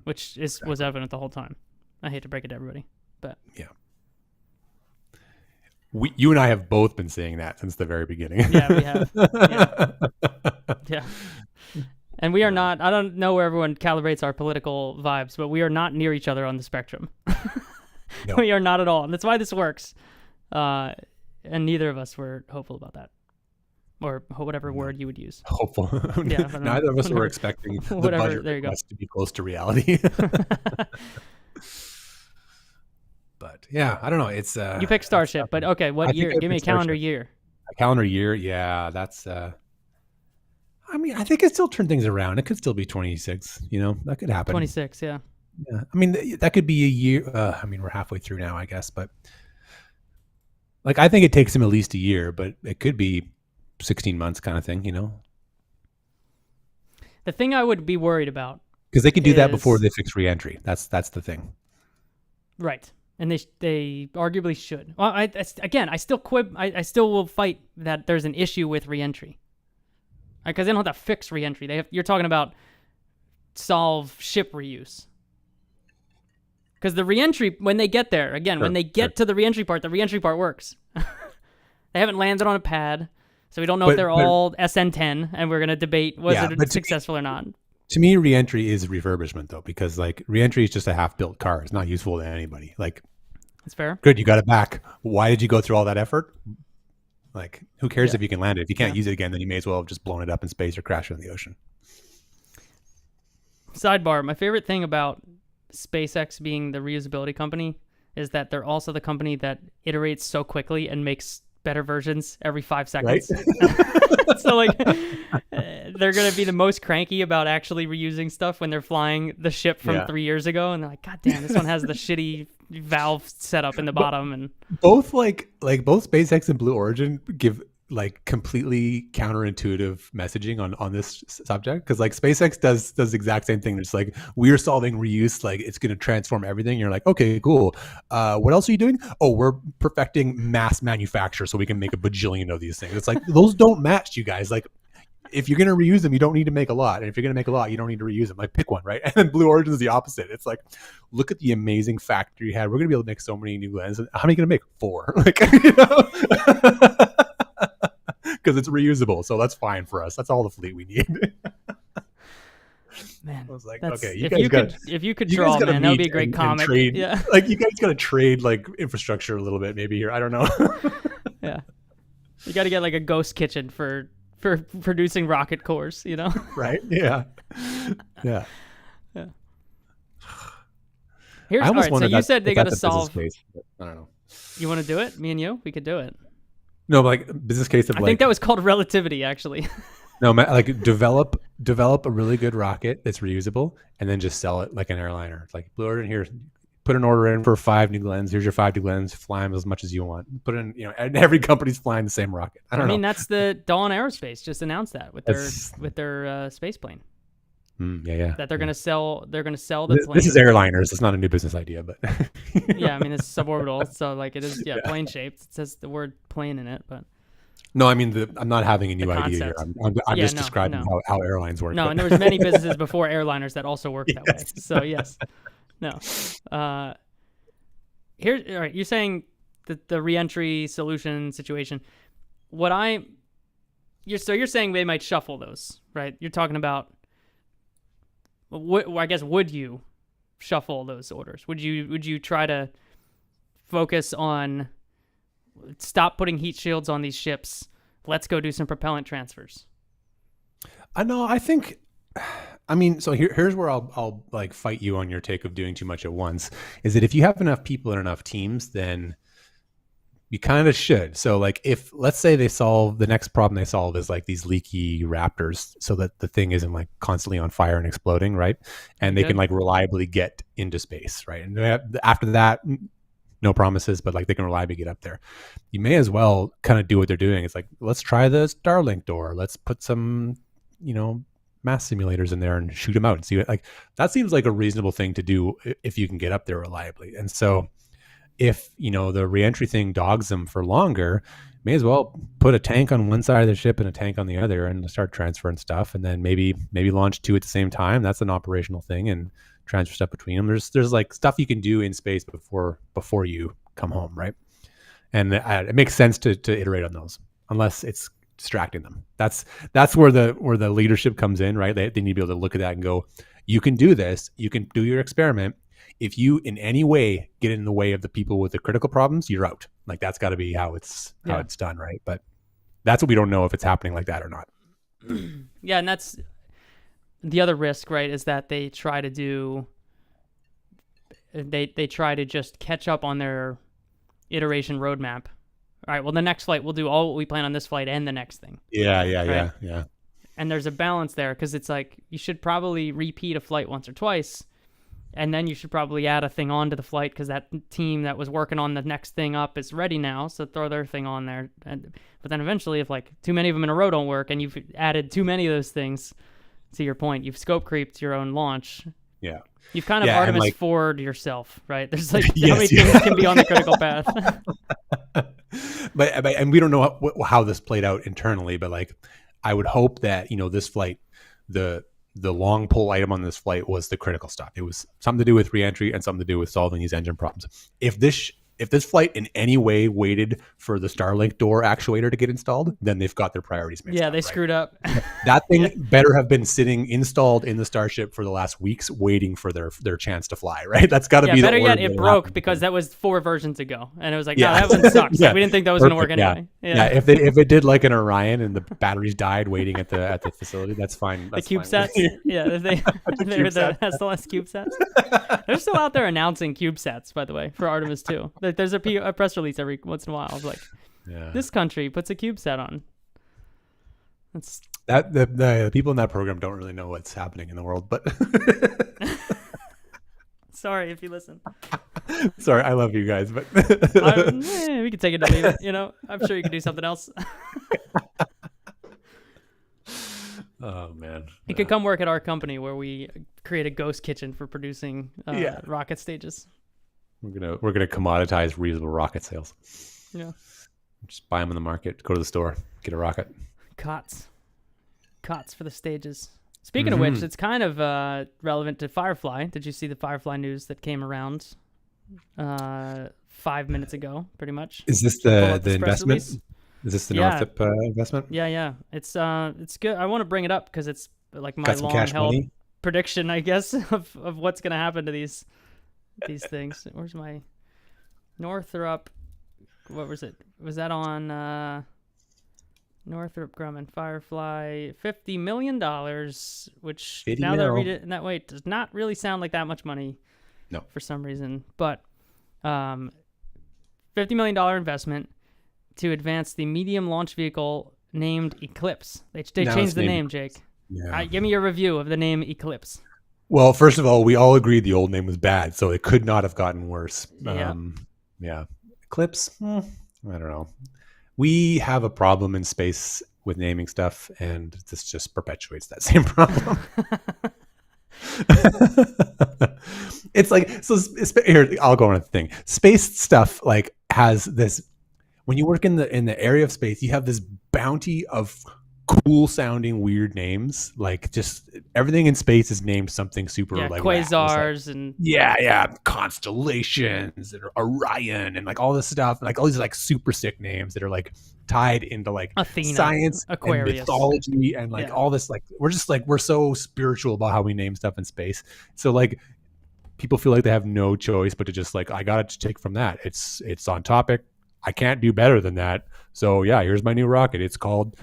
which was evident the whole time. I hate to break it to everybody, but
yeah, you and I have both been saying that since the very beginning.
Yeah, we have. Yeah. And we are not, I don't know where everyone calibrates our political vibes, but we are not near each other on the spectrum. No. We are not at all. And that's why this works. And neither of us were hopeful about that. Or whatever word you would use.
Hopeful. Yeah, neither of us were expecting the budget request to be close to reality. But yeah, I don't know. It's
you picked Starship, but okay, what year? Give me a calendar year.
A calendar year, yeah, that's I mean, I think it still turn things around. It could still be 26. You know, that could happen.
26, yeah.
Yeah, I mean, that could be a year. I mean, we're halfway through now, I guess. But like, I think it takes him at least a year, but it could be 16 months kind of thing. You know,
the thing I would be worried about
because they can do that before they fix reentry. That's the thing,
right? And they arguably should. Well, I still will fight that there's an issue with reentry. Because they don't have to fix reentry. You're talking about solve ship reuse. Because the reentry, when they get there, when they get to the reentry part works. They haven't landed on a pad, so we don't know if they're all SN10, and we're going to debate was it successful or not.
To me, reentry is refurbishment, though, because like reentry is just a half-built car. It's not useful to anybody. Like,
that's fair.
Good, you got it back. Why did you go through all that effort? Like, who cares if you can land it? If you can't use it again, then you may as well have just blown it up in space or crashed it in the ocean.
Sidebar, my favorite thing about SpaceX being the reusability company is that they're also the company that iterates so quickly and makes better versions every 5 seconds. Right? So, like, they're going to be the most cranky about actually reusing stuff when they're flying the ship from 3 years ago. And they're like, God damn, this one has the shitty valve set up in the bottom. And
both both SpaceX and Blue Origin give like completely counterintuitive messaging on this subject, because like SpaceX does the exact same thing. It's like, we're solving reuse, like it's going to transform everything. You're like, okay, cool. What else are you doing? Oh, we're perfecting mass manufacture so we can make a bajillion of these things. It's like, those don't match, you guys. Like, if you're going to reuse them, you don't need to make a lot. And if you're going to make a lot, you don't need to reuse them. Like, pick one, right? And then Blue Origin is the opposite. It's like, look at the amazing factory you had. We're going to be able to make so many new lenses. How many are you going to make? 4. Like, you know? Because it's reusable. So that's fine for us. That's all the fleet we need.
Man,
I was like,
okay,
if
you could draw, man, that would be a great comic.
Trade, like, you guys got to trade like infrastructure a little bit maybe here. I don't know.
Yeah. You got to get like a ghost kitchen for producing rocket cores, you know?
Right? Yeah. Yeah.
Here's, all right, so you said they got to solve.
Case, I don't know.
You want to do it? Me and you? We could do it.
No, but like business case of
I think that was called relativity, actually.
No, like develop a really good rocket that's reusable, and then just sell it like an airliner. It's like, blue order in here, put an order in for 5 new Glens. Here's your 5 new Glens. Fly them as much as you want. Put in, and every company's flying the same rocket. I don't know.
That's the Dawn Aerospace just announced that with their space plane.
Yeah.
That they're gonna sell. They're gonna sell the plane.
This is airliners. It's not a new business idea, but
yeah, it's suborbital, so like it is plane shaped. It says the word plane in it, but.
No, I mean, I'm not having a new idea here. I'm just describing how airlines work.
No, and there was many businesses before airliners that also worked that way. So yes, no. Here, all right. You're saying the reentry solution situation. You're saying they might shuffle those, right? You're talking about. I guess would you shuffle those orders? Would you try to focus on? Stop putting heat shields on these ships. Let's go do some propellant transfers.
I think. So here's where I'll like fight you on your take of doing too much at once. Is that if you have enough people and enough teams, then you kind of should. So like if let's say the next problem they solve is like these leaky Raptors, so that the thing isn't like constantly on fire and exploding, right? And they can like reliably get into space, right? And after that. No promises, but like they can reliably get up there. You may as well kind of do what they're doing. It's like, let's try the Starlink door. Let's put some, mass simulators in there and shoot them out and see what, like, that seems like a reasonable thing to do if you can get up there reliably. And so if, the reentry thing dogs them for longer, may as well put a tank on one side of the ship and a tank on the other and start transferring stuff. And then maybe launch 2 at the same time. That's an operational thing. And transfer stuff between them. There's like stuff you can do in space before you come home, right? And it makes sense to iterate on those, unless it's distracting them. That's where the leadership comes in, right? They need to be able to look at that and go, you can do this. You can do your experiment. If you in any way get in the way of the people with the critical problems, you're out. Like that's got to be how it's done, right? But that's what we don't know if it's happening like that or not.
Yeah, and that's. The other risk, right, is that they try to just catch up on their iteration roadmap. All right, well, the next flight, we'll do all what we plan on this flight and the next thing.
Yeah.
And there's a balance there because it's like you should probably repeat a flight once or twice, and then you should probably add a thing onto the flight because that team that was working on the next thing up is ready now, so throw their thing on there. But then eventually, if like too many of them in a row don't work and you've added too many of those things, to your point, you've scope creeped your own launch.
Yeah.
You've kind of Artemis Ford yourself, right? There's like how many things can be on the critical path.
but we don't know how this played out internally, but like I would hope that, this flight, the long pull item on this flight was the critical stuff. It was something to do with reentry and something to do with solving these engine problems. If this flight in any way waited for the Starlink door actuator to get installed, then they've got their priorities mixed up.
Yeah, they screwed up.
That thing better have been sitting installed in the Starship for the last weeks, waiting for their chance to fly, right? That's got to be
better
the order.
Yet, it broke because that was 4 versions ago. And it was like, no, that one sucks. We didn't think that was going to work anyway.
Yeah, if it did like an Orion and the batteries died waiting at the facility, that's fine.
The CubeSats? They're the SLS CubeSats. They're still out there announcing CubeSats, by the way, for Artemis 2. There's a press release every once in a while. I was like, this country puts a CubeSat on. That's
the people in that program don't really know what's happening in the world, but
sorry if you listen.
Sorry, I love you guys, but
we can take it or leave it. I'm sure you can do something else.
Oh man,
you could come work at our company where we create a ghost kitchen for producing rocket stages.
We're gonna commoditize reusable rocket sales.
Yeah,
just buy them in the market. Go to the store, get a rocket.
Cots for the stages. Speaking of which, it's kind of relevant to Firefly. Did you see the Firefly news that came around 5 minutes ago? Pretty much.
Is this the investment? Is this the Northrup investment?
Yeah. It's good. I want to bring it up because it's like my long-held prediction, I guess, of what's going to happen to these things. Where's my Northrup? What was it? Was that on Northrop Grumman Firefly? $50 million, which now that I read it in that way, it does not really sound like that much money.
No.
For some reason. But $50 million investment to advance the medium launch vehicle named Eclipse. They
Now
changed
it's
the
named
name, Jake.
Yeah.
Give me your review of the name Eclipse.
Well, first of all, we all agreed the old name was bad, so it could not have gotten worse.
Yeah.
Yeah. Eclipse, I don't know. We have a problem in space with naming stuff, and this just perpetuates that same problem. It's like, so here, I'll go on a thing. Space stuff like has this, when you work in the area of space, you have this bounty of cool sounding weird names. Like just everything in space is named something super like
quasars
like,
and
constellations and Orion and like all this stuff, like all these like super sick names that are like tied into like
Athena,
science,
Aquarius,
and mythology, and like all this, like we're so spiritual about how we name stuff in space. So like people feel like they have no choice but to just like, I got to take from that. It's on topic. I can't do better than that. So yeah, here's my new rocket. It's called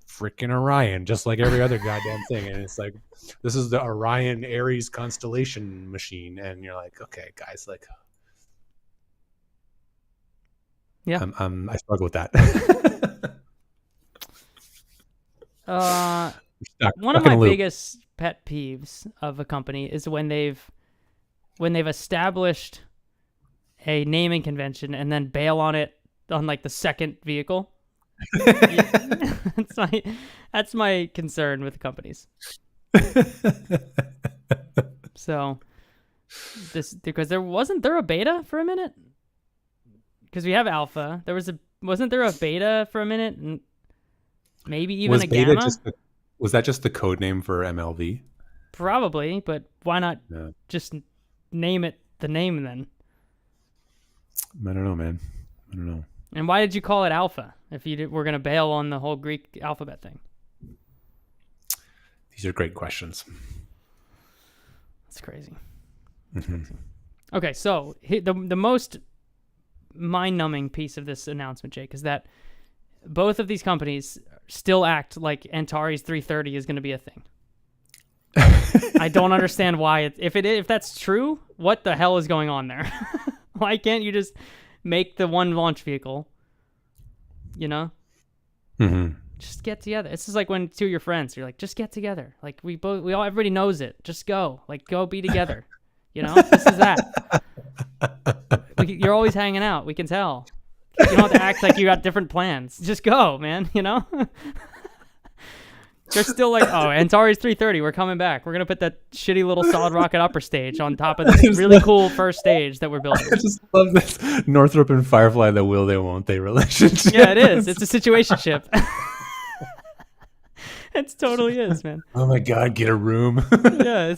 freaking Orion, just like every other goddamn thing. And it's like, this is the Orion Aries constellation machine. And you're like, okay, guys, like,
yeah,
I struggle with that.
One of my biggest pet peeves of a company is when they've established a naming convention and then bail on it on like the second vehicle. That's my concern with companies. So because wasn't there a beta for a minute? Because we have alpha. Wasn't there a beta for a minute, and maybe even a gamma?
Was that just the code name for MLV?
Probably, but why not just name it the name then?
I don't know, man. I don't know.
And why did you call it alpha if you were going to bail on the whole Greek alphabet thing?
These are great questions.
That's crazy. That's crazy. Okay, so the most mind-numbing piece of this announcement, Jake, is that both of these companies still act like Antares 330 is going to be a thing. I don't understand why. If that's true, what the hell is going on there? Why can't you just make the one launch vehicle? You know, just get together. It's just like when two of your friends, you're like, just get together. Like everybody knows it. Just go, go be together. You know, this is that. You're always hanging out. We can tell. You don't have to act like you got different plans. Just go, man. You know. They're still like, oh, Antares 330, we're coming back. We're going to put that shitty little solid rocket upper stage on top of this really cool first stage that we're building.
I just love this Northrup and Firefly, the will they, won't they relationship.
Yeah, it is. It's a situationship. It totally is, man.
Oh my God, get a room.
Yeah,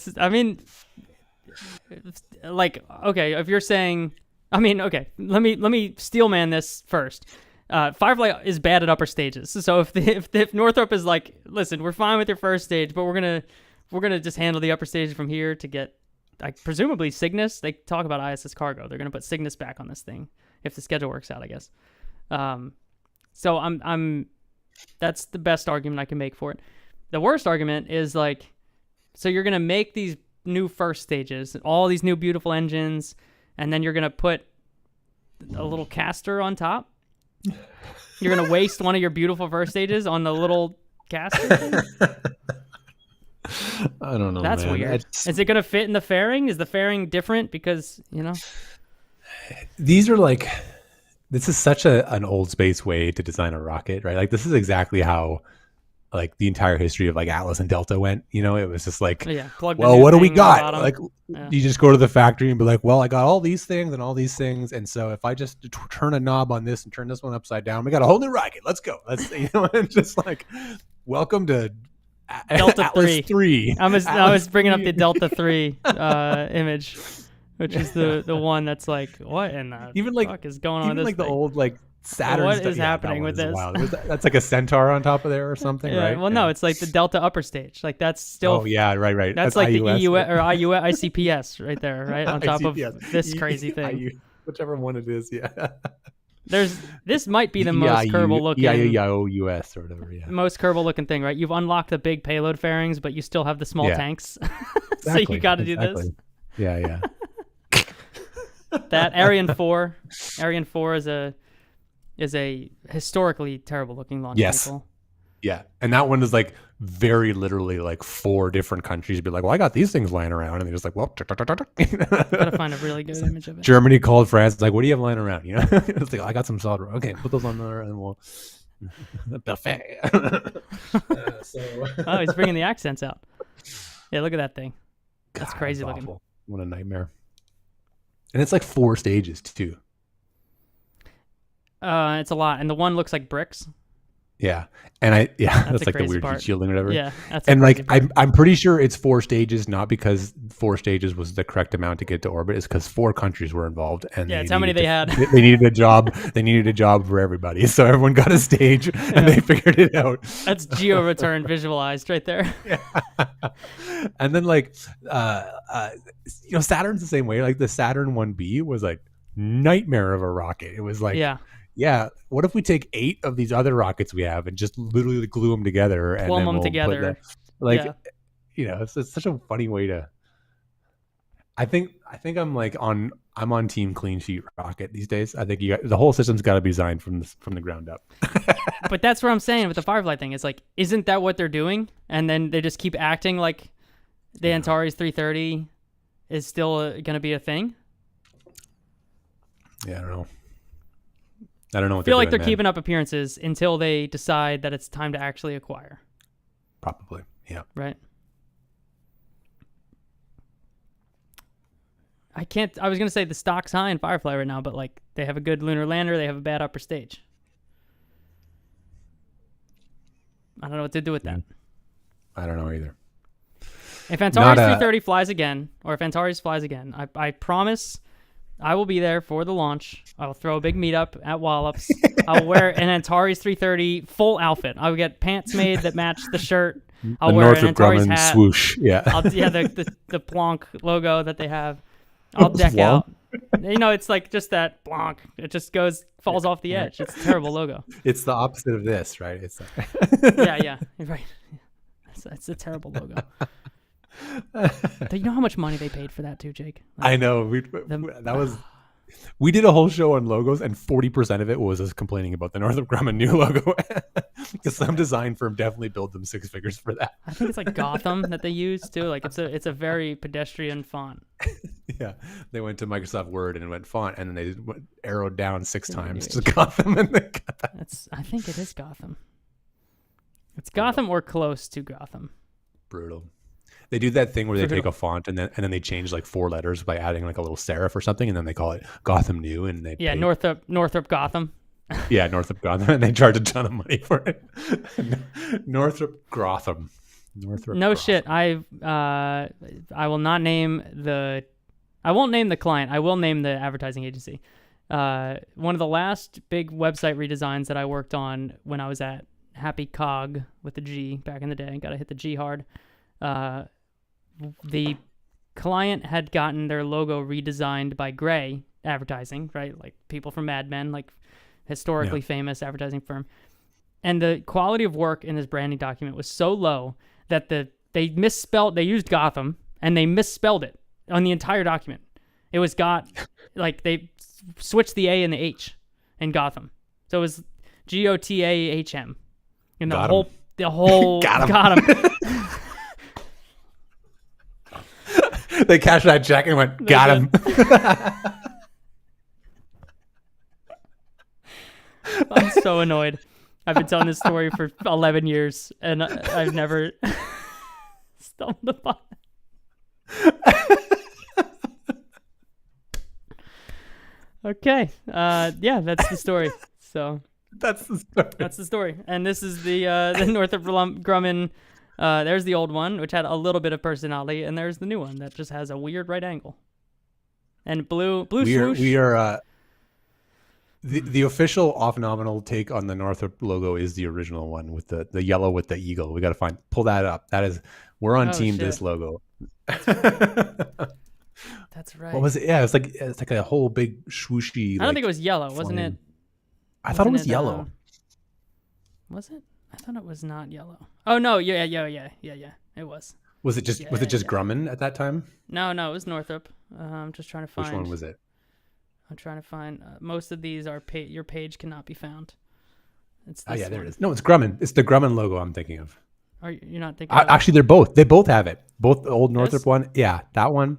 like, okay, if you're saying, okay, let me steelman this first. Firefly is bad at upper stages, so if Northrop is like, listen, we're fine with your first stage, but we're gonna just handle the upper stage from here to get, like, presumably Cygnus. They talk about ISS cargo. They're gonna put Cygnus back on this thing if the schedule works out, I guess. So I'm that's the best argument I can make for it. The worst argument is like, so you're gonna make these new first stages, all these new beautiful engines, and then you're gonna put a little caster on top. You're going to waste one of your beautiful first stages on the little caster thing?
I don't know,
That's
man.
weird. Is it going to fit in the fairing? Is the fairing different? Because,
These are like, this is such an old space way to design a rocket, right? Like, this is exactly how, like, the entire history of, like, Atlas and Delta went. It was just like, well, what do we got? Like, you just go to the factory and be like, well, I got all these things and all these things. And so if I just turn a knob on this and turn this one upside down, we got a whole new rocket. Let's go. It's just like, welcome to
Delta
Atlas 3.
I was bringing up the Delta 3 image, which is the one that's like, what in the fuck is going on with this
like
thing?
the old, like, Saturn
what is happening with this?
That's like a Centaur on top of there or something,
yeah,
right?
Well, no, it's like the Delta upper stage. Like, that's still.
Oh yeah, right.
That's like IUS, the EUS or ICPS right there, right on top of this crazy thing.
Whichever one it is, yeah.
This might be the most Kerbal looking.
EIOUS or whatever, yeah.
Most Kerbal looking thing, right? You've unlocked the big payload fairings, but you still have the small tanks. So you got to do this.
Yeah.
That Ariane 4 is a historically terrible looking launch vehicle.
Yeah, and that one is like very literally like 4 different countries be like, well, I got these things lying around, and they're just like, well,
Gotta find a really good image of it.
Germany called France, like, what do you have lying around? You know, it's like, I got some solid. Okay, put those on there, and we'll buffet.
Oh, he's bringing the accents out. Yeah, look at that thing. That's
God,
crazy
that's
looking.
awful. What a nightmare. And it's like 4 stages too.
It's a lot, and the one looks like bricks.
Yeah, and that's like the weird
part.
shielding or whatever.
Yeah, that's
and like I'm pretty sure it's 4 stages, not because 4 stages was the correct amount to get to orbit. It's because 4 countries were involved, and
it's how many they had.
They needed a job. They needed a job for everybody, so everyone got a stage, and they figured it out.
That's geo return visualized right there.
Yeah. And then like, Saturn's the same way. Like the Saturn 1B was like nightmare of a rocket. It was like, yeah, what if we take 8 of these other rockets we have and just literally glue them together and
plumb
then
them together?
It's such a funny way to. I think I'm on team clean sheet rocket these days. I think the whole system's got to be designed from the ground up.
But that's what I'm saying with the Firefly thing. It's like, isn't that what they're doing? And then they just keep acting like the Antares 330 is still going to be a thing.
Yeah, I don't know. What
I feel like they're keeping up appearances until they decide that it's time to actually acquire.
Probably, yeah.
Right. I was going to say the stock's high in Firefly right now, but like they have a good lunar lander, they have a bad upper stage. I don't know what to do with that.
I don't know either.
If Antares 330 flies again, or if Antares flies again, I promise I will be there for the launch. I will throw a big meetup at Wallops. I'll wear an Antares 330 full outfit. I will get pants made that match the shirt. I'll wear an Antares hat.
Swoosh. Yeah.
The Planck logo that they have. I'll deck out. It's like just that Planck. It just falls off the edge. It's a terrible logo.
It's the opposite of this, right? It's
yeah, right. It's a terrible logo. Do you know how much money they paid for that too, Jake?
I know. We did a whole show on logos, and 40% of it was us complaining about the Northrop Grumman new logo. Because some design firm definitely billed them 6 figures for that.
I think it's like Gotahm that they use too. Like it's a very pedestrian font.
Yeah, they went to Microsoft Word and it went font, and then they arrowed down 6 times to Gotham, and they got that.
I think it is Gotham. It's Gotham or close to Gotham.
Brutal. They do that thing where they take a font and then they change like 4 letters by adding like a little serif or something, and then they call it Gotham New, and they
Northrop Gotham.
Yeah, Northrop Gotham, and they charge a ton of money for it. Northrop Gotham.
Shit. I will not name I won't name the client. I will name the advertising agency. One of the last big website redesigns that I worked on when I was at Happy Cog with a G back in the day. Got to hit the G hard. The client had gotten their logo redesigned by Gray Advertising, right? Like people from Mad Men, like historically famous advertising firm. And the quality of work in this branding document was so low that they used Gotham and they misspelled it on the entire document. It was they switched the A and the H in Gotham. So it was Gotahm. And the whole got him.
They cashed that check and went, got him.
I'm so annoyed. I've been telling this story for 11 years, and I've never stumbled upon it. Okay. That's the story. So
that's the story.
And this is the Northrop Grumman. There's the old one, which had a little bit of personality, and there's the new one that just has a weird right angle. And blue swoosh.
We are the official Off-Nominal take on the Northrop logo is the original one with the yellow with the eagle. We got to pull that up. We're on team this logo.
That's right.
What was it? Yeah, it's like a whole big swooshy.
I don't think it was yellow, wasn't it?
I thought it was yellow.
Was it? I thought it was not yellow. Oh no, yeah. It was.
Was it just Grumman at that time?
No, it was Northrop. I'm just trying to find.
Which one was it?
I'm trying to find. Most of these are your page cannot be found. It's
Oh
this
yeah, there
one.
it is. No, it's Grumman. It's the Grumman logo I'm thinking of.
Are you're not thinking? Of
Actually, they both have it. Both the old Northrop
this?
one. Yeah, that one.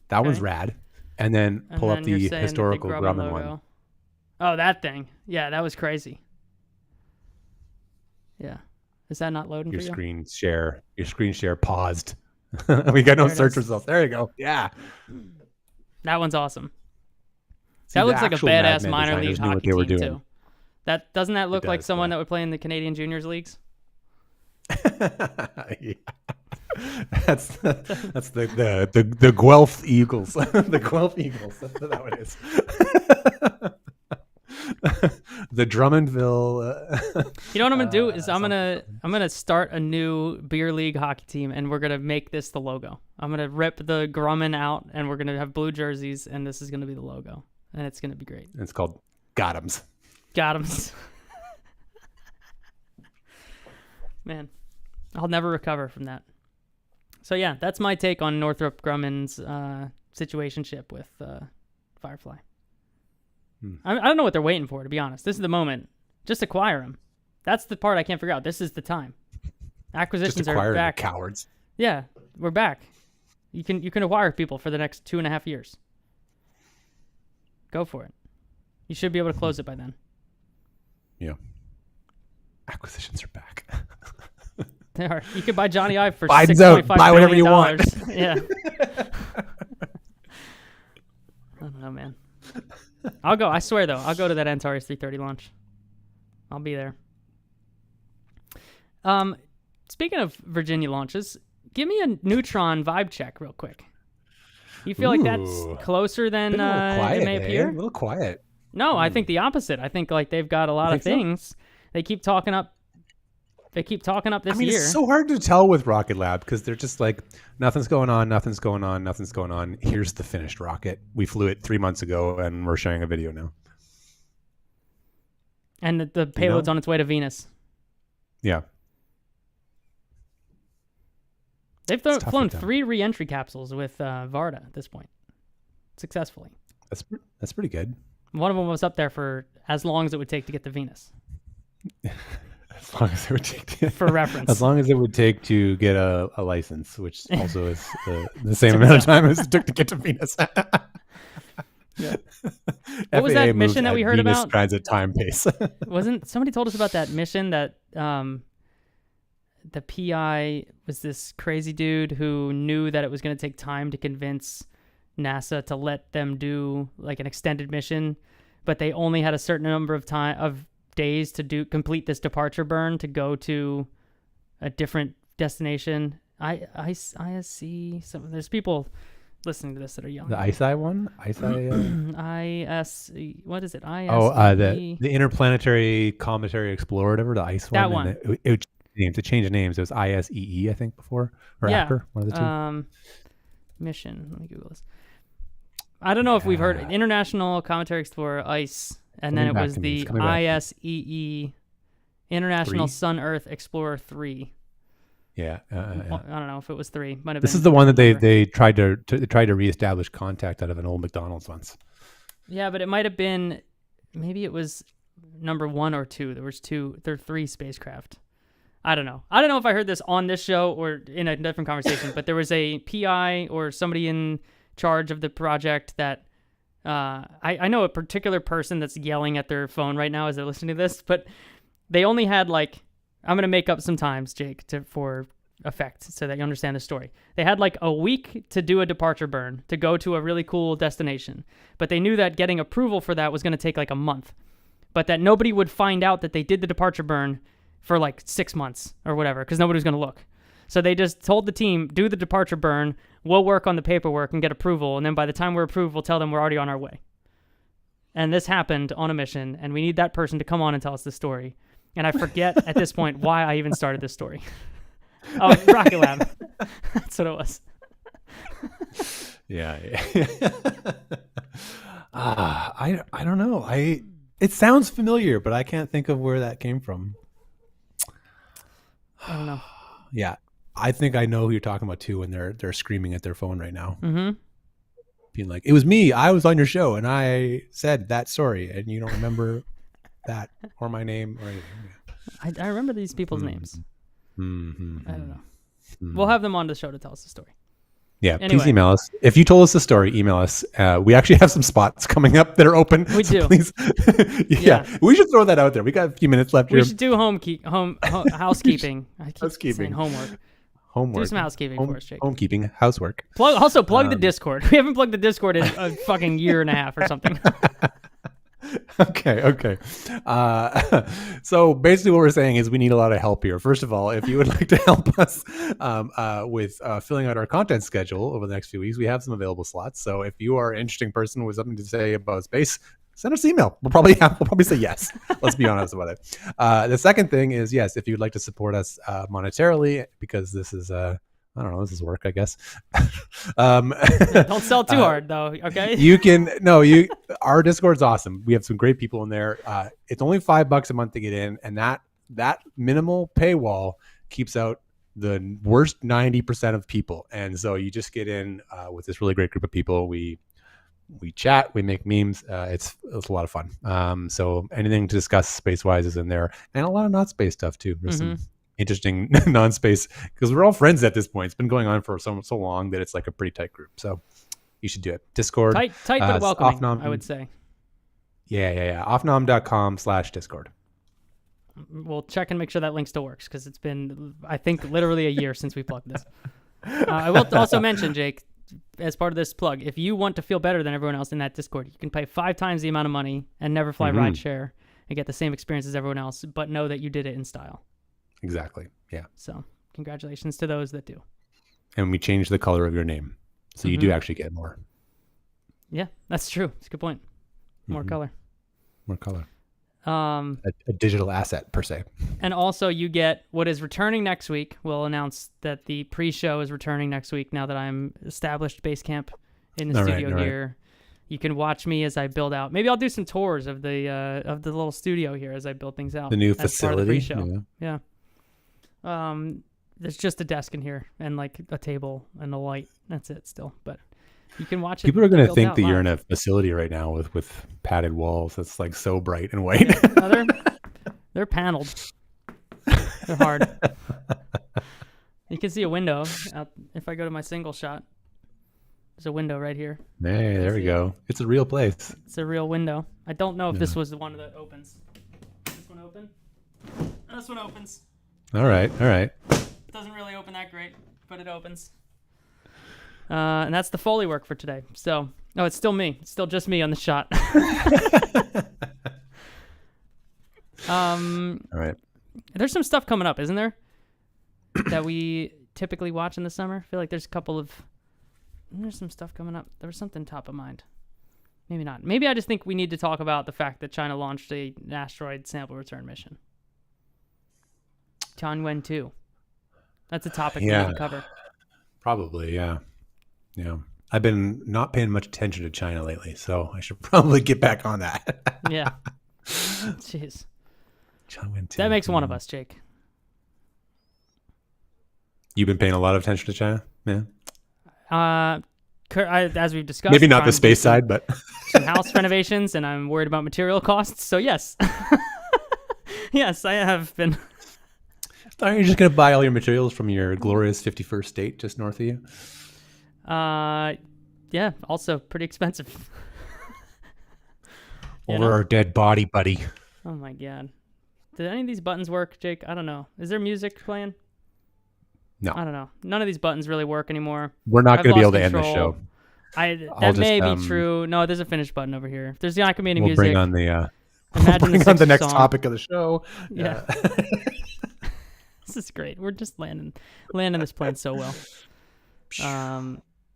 That one's
Okay.
rad. And then
And
pull up
then you're
the
saying that the
historical
Grumman
Grumman
logo.
one.
Oh, that thing. Yeah, that was crazy. Yeah. Is that not loading
Your
for you?
screen share paused. We got no
There it
search
is.
results. There you go. Yeah.
That one's awesome.
See,
That
the
looks like a
actual
badass
Madman
minor league
designers knew what
hockey
they were
team
doing.
too. That doesn't that look like
does,
someone
yeah.
that would play in the Canadian juniors leagues?
Yeah. That's the Guelph Eagles. The Guelph Eagles. That's what it is. The Drummondville.
You know what I'm gonna do is I'm gonna start a new beer league hockey team, and we're gonna make this the logo. I'm gonna rip the Grumman out, and we're gonna have blue jerseys, and this is gonna be the logo, and it's gonna be great.
It's called Gotham's.
Gotham's. Man, I'll never recover from that. So yeah, that's my take on Northrop Grumman's situationship with Firefly. I don't know what they're waiting for, to be honest. This is the moment. Just acquire them. That's the part I can't figure out. This is the time. Acquisitions
Just acquire
are back.
cowards.
Yeah, we're back. You can acquire people for the next 2.5 years. Go for it. You should be able to close it by then.
Yeah. Acquisitions are back.
They are. You could buy Johnny Ive for
Biden's
$6.5
out. Buy whatever you want.
Yeah. I don't know, man. I'll go. I swear, though. I'll go to that Antares 330 launch. I'll be there. Speaking of Virginia launches, give me a Neutron vibe check real quick. You feel like that's closer than
quiet,
it may appear?
A little quiet.
No, I think the opposite. I think like they've got a lot of things. So? They keep talking up. They keep talking up this year.
It's so hard to tell with Rocket Lab because they're just like, nothing's going on, nothing's going on, nothing's going on. Here's the finished rocket. We flew it 3 months ago, and we're showing a video now.
And the payload's on its way to Venus.
Yeah.
They've flown 3 re-entry capsules with Varda at this point, successfully.
That's pretty good.
One of them was up there for as long as it would take to get to Venus.
As long as it would take
for reference.
As long as it would take to get a license, which also is the same amount of time as it took to get to Venus.
Yeah. What was that mission that we heard
Venus
about?
Transit time pace.
Wasn't somebody told us about that mission that the PI was this crazy dude who knew that it was going to take time to convince NASA to let them do like an extended mission, but they only had a certain number of days to complete this departure burn to go to a different destination. ISC. There's people listening to this that are young.
The ISI one?
ISC. What is it? ISE.
Oh, the Interplanetary Cometary Explorer, whatever, the ICE one.
That one.
It changed names. It was ISEE, I think, before or after, one of the two.
Mission. Let me Google this. I don't know if we've heard International Cometary Explorer, ICE, and then it was the ISEE, International Sun-Earth Explorer 3.
Yeah,
I don't know if it was 3. Might have
this
been
is the one that they tried to reestablish contact out of an old McDonald's once.
Yeah, but it might have been, maybe it was number 1 or 2. There are 3 spacecraft. I don't know. I don't know if I heard this on this show or in a different conversation, but there was a PI or somebody in charge of the project that I know a particular person that's yelling at their phone right now as they're listening to this, but they only had like, I'm going to make up some times, Jake, for effect so that you understand the story. They had like a week to do a departure burn to go to a really cool destination, but they knew that getting approval for that was going to take like a month, but that nobody would find out that they did the departure burn for like 6 months or whatever, because nobody was going to look. So they just told the team, do the departure burn, we'll work on the paperwork and get approval, and then by the time we're approved, we'll tell them we're already on our way. And this happened on a mission, and we need that person to come on and tell us the story. And I forget at this point why I even started this story. Oh, Rocket Lab. That's what it was.
Yeah. I don't know. It sounds familiar, but I can't think of where that came from.
I don't know.
Yeah, I think I know who you're talking about too when they're screaming at their phone right now.
Mm-hmm.
Being like, it was me. I was on your show and I said that story and you don't remember that or my name or anything. Yeah.
I remember these people's names.
Mm-hmm.
I don't know. We'll have them on the show to tell us the story.
Yeah,
Anyway.
please email us. If you told us the story, email us. We actually have some spots coming up that are open.
We do.
Please. Yeah, we should throw that out there. We got a few minutes left here.
We should do housekeeping. I keep saying homework. Do some housekeeping for us, Jake.
Homekeeping, housework.
Plug the Discord. We haven't plugged the Discord in a fucking year and a half or something.
Okay. So basically what we're saying is we need a lot of help here. First of all, if you would like to help us with filling out our content schedule over the next few weeks, we have some available slots. So if you are an interesting person with something to say about space, send us an email. We'll probably say yes. Let's be honest about it. The second thing is, yes, if you'd like to support us monetarily, because this is I don't know. This is work, I guess.
Don't sell too hard, though. Okay.
Our Discord's awesome. We have some great people in there. It's only $5 a month to get in, and that minimal paywall keeps out the worst 90% of people. And so you just get in with this really great group of people. We chat, we make memes. It's a lot of fun. So anything to discuss space-wise is in there, and a lot of not space stuff too. There's some interesting non-space, because we're all friends at this point. It's been going on for so long that it's like a pretty tight group. So you should do it. Discord,
tight but welcoming, I would say.
Yeah. offnom.com/discord.
We'll check and make sure that link still works, because it's been, I think, literally a year since we plugged this. I will also mention, Jake, as part of this plug, if you want to feel better than everyone else in that Discord, you can pay 5 times the amount of money and never fly rideshare and get the same experience as everyone else, but know that you did it in style.
Exactly. Yeah.
So congratulations to those that do.
And we changed the color of your name, so you do actually get more.
Yeah, that's true. It's a good point. More color.
More color. A digital asset per se.
And also you get what is returning next week. We'll announce that the pre-show is returning next week now that I'm established base camp in the studio here. Right. You can watch me as I build out. Maybe I'll do some tours of the little studio here as I build things out.
The new facility.
Part of the pre-show. Yeah. There's just a desk in here and like a table and a light. That's it still. But you can watch it.
People are going to think that you're in a facility right now with padded walls. That's like so bright and white.
Yeah, they're paneled. They're hard. You can see a window out. If I go to my single shot, there's a window right here.
Hey, there we go. It's a real place.
It's a real window. I don't know if this was the one that opens. Does this one open? This one opens.
All right.
It doesn't really open that great, but it opens. And that's the Foley work for today. So, it's still me. It's still just me on the shot.
All right.
There's some stuff coming up, isn't there? That we typically watch in the summer. I feel like there's some stuff coming up. There was something top of mind. Maybe not. Maybe I just think we need to talk about the fact that China launched an asteroid sample return mission. Tianwen 2. That's a topic we need to cover.
Probably, yeah. I've been not paying much attention to China lately, so I should probably get back on that.
Yeah. Jeez.
Tianwen 2.
That makes one of us, Jake.
You've been paying a lot of attention to China? Yeah.
As we've discussed.
Maybe not the space side, but
some house renovations, and I'm worried about material costs. So yes. Yes, I have been.
Aren't you just going to buy all your materials from your glorious 51st state just north of you?
Yeah, also pretty expensive.
Over our dead body, buddy.
Oh my God. Did any of these buttons work, Jake? I don't know. Is there music playing?
No.
I don't know. None of these buttons really work anymore.
We're not going to be able to end the show.
That may be true. No, there's a finish button over here. If there's not going to be any music.
We'll bring on the next topic of the show.
Yeah. This is great. We're just landing this plane so well.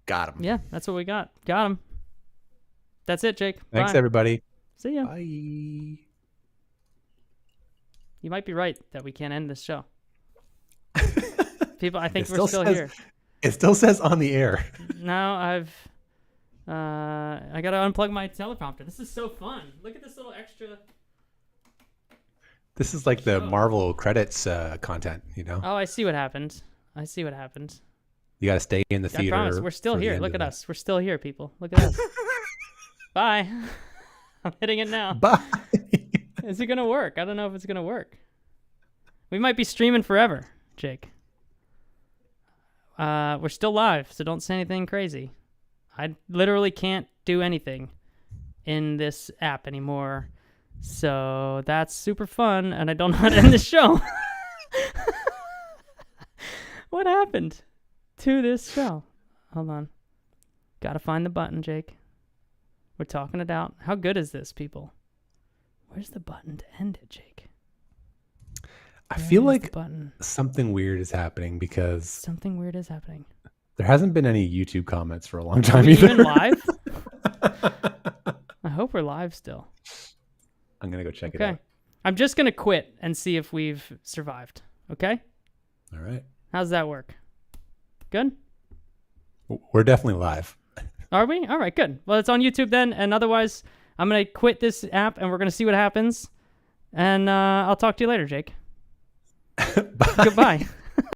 Got him.
Yeah, that's what we got. Got him. That's it, Jake.
Thanks,
Bye.
everybody.
See ya.
Bye.
You might be right that we can't end this show. People, I think we're still here.
It still says on the air.
No, I gotta unplug my teleprompter. This is so fun. Look at this little extra.
This is like the Marvel credits content, you know?
Oh, I see what happened.
You got to stay in the theater.
I promise. We're still here. Look at us. We're still here, people. Look at us. Bye. I'm hitting it now.
Bye.
Is it gonna work? I don't know if it's gonna work. We might be streaming forever, Jake. We're still live, so don't say anything crazy. I literally can't do anything in this app anymore. So that's super fun, and I don't know how to end the show. What happened to this show? Hold on. Gotta find the button, Jake. We're talking it out. How good is this, people? Where's the button to end it, Jake?
I feel like something weird is happening because...
Something weird is happening.
There hasn't been any YouTube comments for a long time either.
Even live? I hope we're live still.
I'm going to go check it out.
I'm just going to quit and see if we've survived. Okay?
All right.
How's that work? Good?
We're definitely live.
Are we? All right, good. Well, it's on YouTube then. And otherwise, I'm going to quit this app and we're going to see what happens. And I'll talk to you later, Jake.
Bye.
Goodbye.